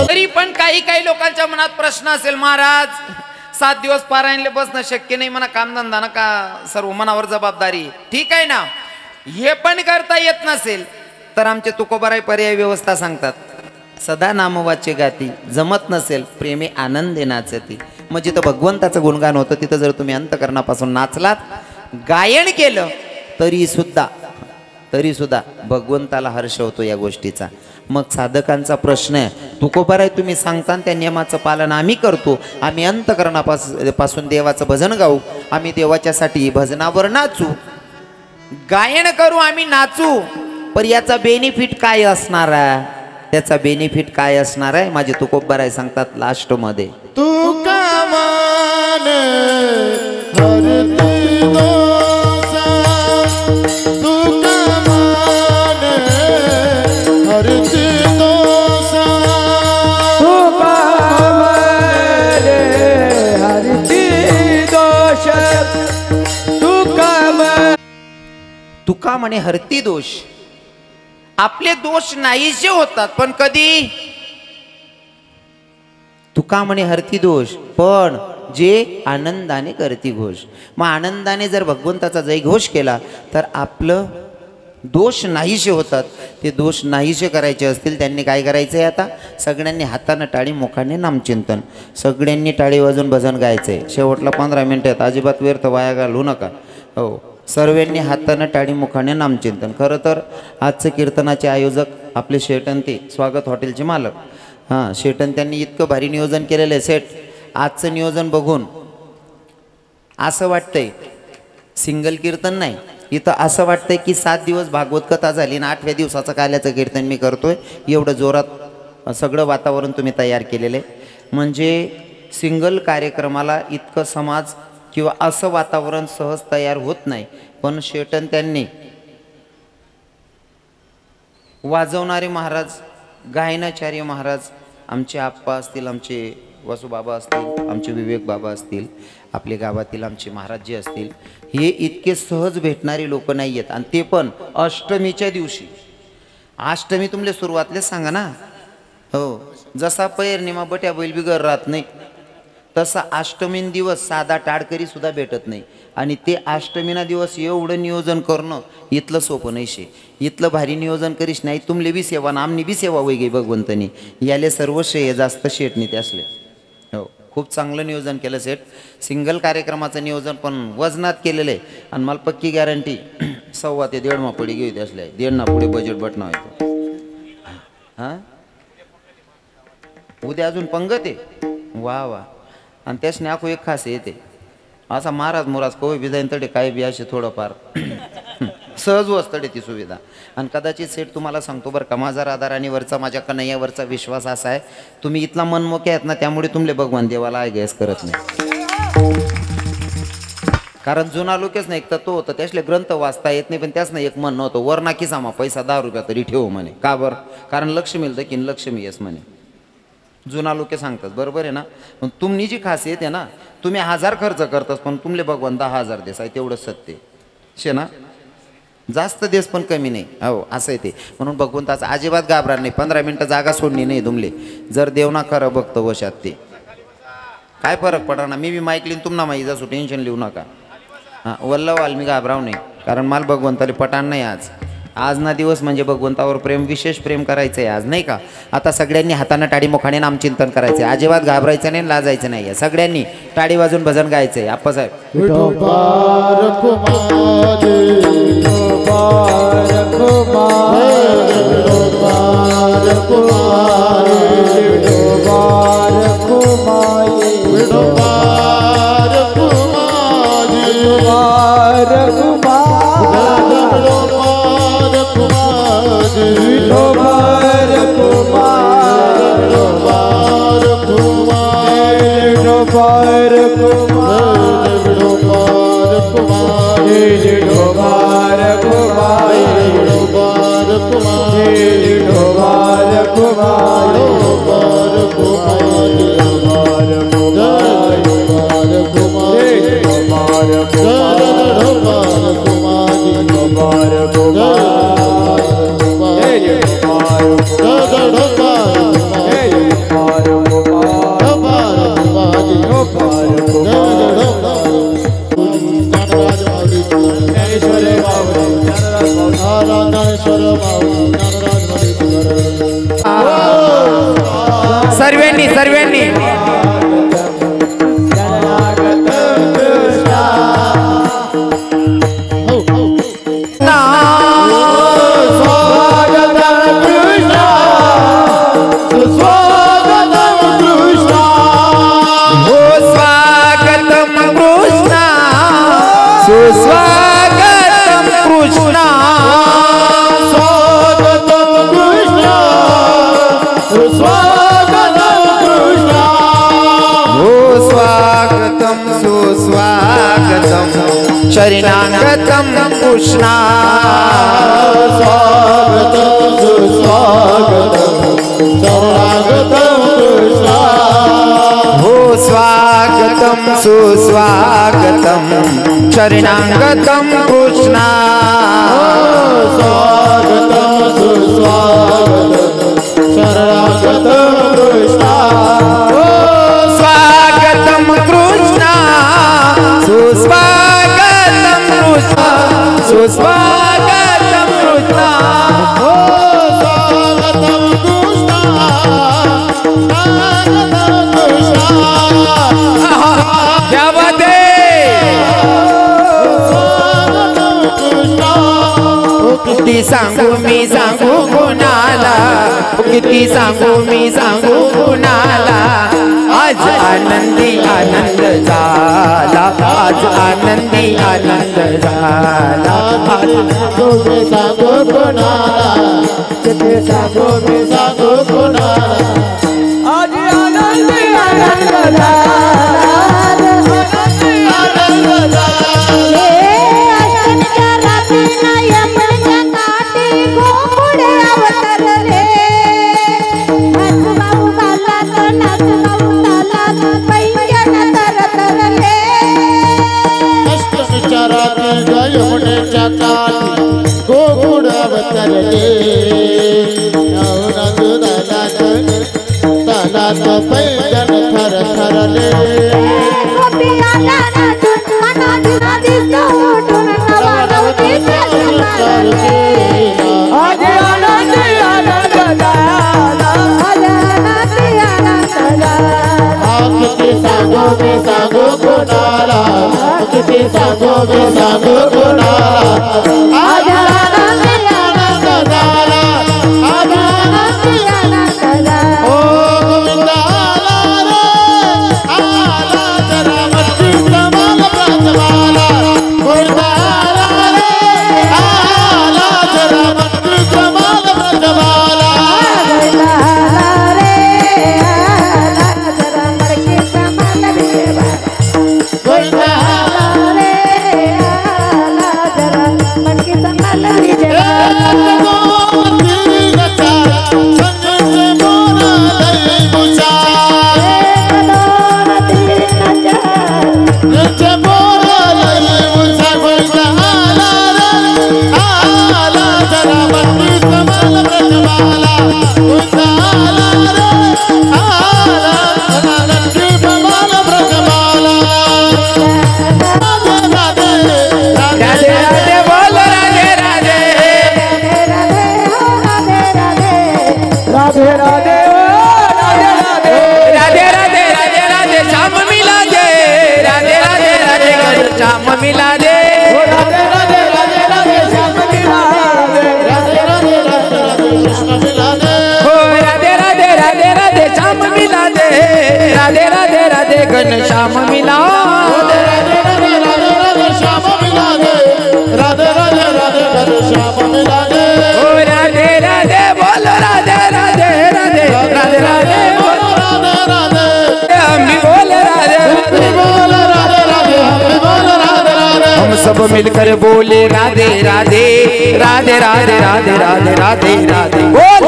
तरी पण काही लोकांच्या मनात प्रश्न असेल महाराज 7 दिवस पारायणले बसणं शक्य नाही म्हणा कामधंदा ना का सर्व मनावर जबाबदारी ठीक आहे ना हे पण करता येत नसेल तर आमचे तुकोबाराय पर्याय व्यवस्था सांगतात. सदा नामवाचे गाती जमत नसेल प्रेमे आनंदे नाचती. मग जिथं भगवंताचं गुणगान होतं तिथं जर तुम्ही अंतकरणापासून नाचलात गायन केलं तरी सुद्धा भगवंताला हर्ष होतो या गोष्टीचा. मग साधकांचा प्रश्न आहे तुकोबाराय तुम्ही सांगता त्या नियमाचं पालन आम्ही करतो आम्ही अंतकरणापासून देवाचं भजन गाऊ आम्ही देवाच्यासाठी भजनावर नाचू गायन करू आम्ही नाचू पर याचा बेनिफिट काय असणार आहे त्याचा बेनिफिट काय असणार आहे माझे तुकोबाराय सांगतात लास्ट मध्ये तू का मान हरती दोषा तू का मान हरती दोषा तू का मान हरती दोष तुका म्हणे हरती दोष आपले दोष नाहीसे होतात पण कधी तुका म्हणे हरती दोष पण जे आनंदाने करती घोष. मग आनंदाने जर भगवंताचा जय घोष केला तर आपलं दोष नाहीसे होतात. ते दोष नाहीसे करायचे असतील त्यांनी काय करायचं आहे? आता सगळ्यांनी हातानं टाळी मुखाने नामचिंतन, सगळ्यांनी टाळी वाजून भजन गायचं आहे. शेवटला 15 मिनिटात अजिबात व्यर्थ वाया घालवू नका. हो, सर्वांनी हातानं टाळी मुखाने नामचिंतन. खरं तर आजचं कीर्तनाचे आयोजक आपले शेटन, ते स्वागत हॉटेलचे मालक, हां शेटन, त्यांनी इतकं भारी नियोजन केलेलं आहे. सेट, आजचं नियोजन बघून असं वाटतंय सिंगल कीर्तन नाही, इथं असं वाटतंय की 7 दिवस भागवत कथा झाली आणि 8व्या दिवसाचं काल्याचं कीर्तन मी करतोय. एवढं जोरात सगळं वातावरण तुम्ही तयार केलेलं आहे. म्हणजे सिंगल कार्यक्रमाला इतकं समाज किंवा असं वातावरण सहज तयार होत नाही. पण शेटन त्यांनी वाजवणारे महाराज, गायनाचार्य महाराज, आमचे आप्पा असतील, आमचे वासुबाबा असतील, आमचे विवेक बाबा असतील, आपले गावातील आमचे महाराज जे असतील, हे इतके सहज भेटणारे लोक नाही आहेत. आणि ते पण अष्टमीच्या दिवशी. अष्टमी तुमले सुरुवातलेच सांगा ना. हो, जसा पैर्णिमा बट्या बैल बिगर राहत नाही, तसा अष्टमीन दिवस साधा टाळकरी सुद्धा भेटत नाही. आणि ते अष्टमीना दिवस एवढं नियोजन करणं इथलं सोपं नाही शे. इथलं भारी नियोजन करीश नाही. तुमले बी सेवा ना आमनी बी सेवा होई गे भगवंतनी. याले सर्व श्रेय जास्त शेटनी ते असले. हो, खूप चांगलं नियोजन केलं सेट. सिंगल कार्यक्रमाचं नियोजन पण वजनात केलेलं आहे. आणि मला पक्की गॅरंटी 1.25 ते 1.5 मापडी घेऊ असल्या 1.5 पुढे बजेट बटणं व्हायचं. हां, उद्या अजून पंगत आहे. वा वा. आणि त्यासने आखो एक खास येते असा महाराज मुराज कवी बी जाईन तडे काय बी असे थोडंफार सहज वस्तडे ती सुविधा. आणि कदाचित सेट तुम्हाला सांगतो बरं का, माझा राधार आणि वरचा माझ्या कन्हैयावरचा विश्वास असा आहे, तुम्ही इथला मनमोके आहेत ना, त्यामुळे तुमले भगवान देवाला आय गॅस करत नाही. कारण जुना लोकच नाही, एक तत्व होतं त्यासले ग्रंथ वाचता येत नाही, पण त्याच नाही एक मन नव्हतं, वर नाकी सामा पैसा 10 रुपया तरी ठेवू म्हणे. का बरं? कारण लक्ष्मीला दखीन लक्ष्मी येस म्हणे. जुना लोक सांगतात, बरोबर आहे ना. पण तुमनी जी खासियत आहे ना, तुम्ही 1000 खर्च करतास पण तुमले भगवान 10,000 देस आहे, तेवढंच सत्य शे ना. जास्त देस पण कमी नाही. हो, असं आहे ते. म्हणून भगवंताचं अजिबात घाबरणार नाही. 15 मिनटं जागा सोडणी नाही तुमले. जर देवना खरं बघतो वशात ते काय फरक पडणार ना. मी बी माईकलीन तुम्हाला माहिती, असं टेन्शन लिहू नका. हां, वल्लवाल मी घाबराव नाही, कारण मला भगवंताले पटाण नाही. आज ना दिवस म्हणजे भगवंतावर प्रेम, विशेष प्रेम करायचं आहे आज, नाही का. आता सगळ्यांनी हातानं टाळी मुखाने नामचिंतन करायचं आहे. अजिबात घाबरायचं नाही, लाजायचं नाही. सगळ्यांनी टाळी वाजून भजन गायचं आहे. आप्पासाहेब सर्वांनी शरणागतम कृष्णा स्वागतम सुस्वागतम शरणागतम कृष्णा हो स्वागतम सुस्वागतम शरणागतम कृष्णा स्वागतम सुस्वागतम शरणागतम कृष्णा स्वागतम कृष्णा सुस्वागतम सुस्वागतम किती सांगू मी सांगू कुणाला, किती सांगू मी सांगू कुणाला, आज आनंदी आनंद झाला, आज आनंदी आनंद झाला, आज मी सांगू कोणाला, किती सांगू मी सांगू कोणाला, आज आनंदी आनंद झाला, आनंद झाला. अष्टमीच्या रात्रीला यमुनेच्या काठी गोकुळे अवतरले, नाचगाऊ गालात नाचगाऊ तालात पैंजण तरतरले. अष्टमीच्या रात्रीला यमुनेच्या काठी गोकुळ अवतरले, तालात पैंजण थरथरले. गोपी आल्या नाचून मनाची नादी सोडून नवनवरीचे सकाळले. आज आनंदी आनंद झाला, आज आनंदी आनंद झाला. किती सांगू मी सांगू कोणाला, किती सांगू मी सांगू कोणाला, आज आनंदी आनंद झाला, आज आनंदी आनंद झाला. ओ गोविंद आला रे, आला जरा मस्ती समाल ब्रजवाला, गोविंद आला रे, आला जरा मस्ती समाल ब्रजवाला. घनश्याम मिला दे, राधे राधे श्याम मिला दे, राधे राधे राधे घनश्याम मिला दे. ओ राधे राधे बोलो राधे राधे राधे राधे राधे बोलो राधे राधे हम भी बोले राधे बोल राधे राधे, हम बोल राधे राधे. हम सब मिलकर बोले राधे राधे राधे राधे राधे राधे राधे राधे बोल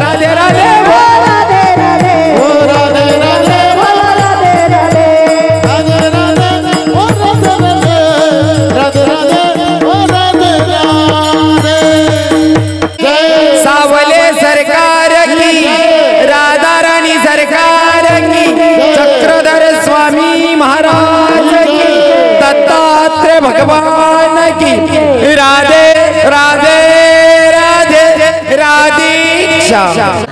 राधे राधे बोल राधे राधे ओ राधे राधे राधे राधे राधे राधे ओ राधे राधे. जय सावले सरकार की, राधा रानी सरकार की, चक्रधर स्वामी महाराज की, दत्तात्रेय भगवान की, राधे राधे राधे राधे श्याम.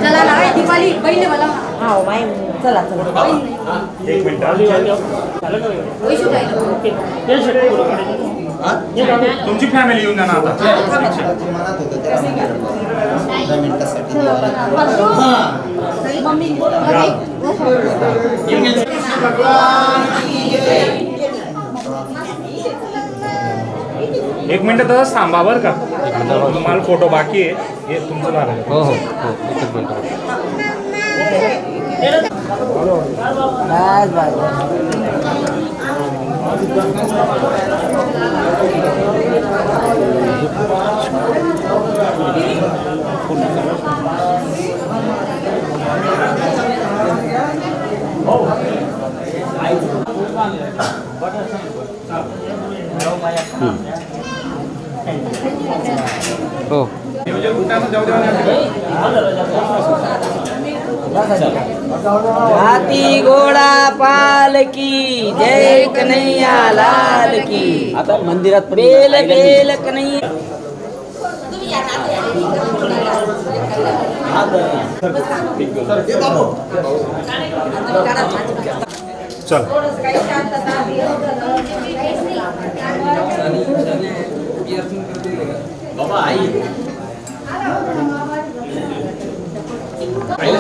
चला ना दीपाली पहिले मला हाव माय चला चला एक मिनिट वैशू काय तुमची फॅमिली येऊन जाणार आता. मम्मी एक मिनिट तसंच थांबा बरं का, तुम्हाला फोटो बाकी आहे, हे तुमचं झालं. हो हो हो एकच मिनिट. बस बस हो जाऊ द्या. हाथी घोडा पालकी जय कन्हैया लाल की. आता मंदिरात बेल बेल कन्हैया. चल बाबा आई आई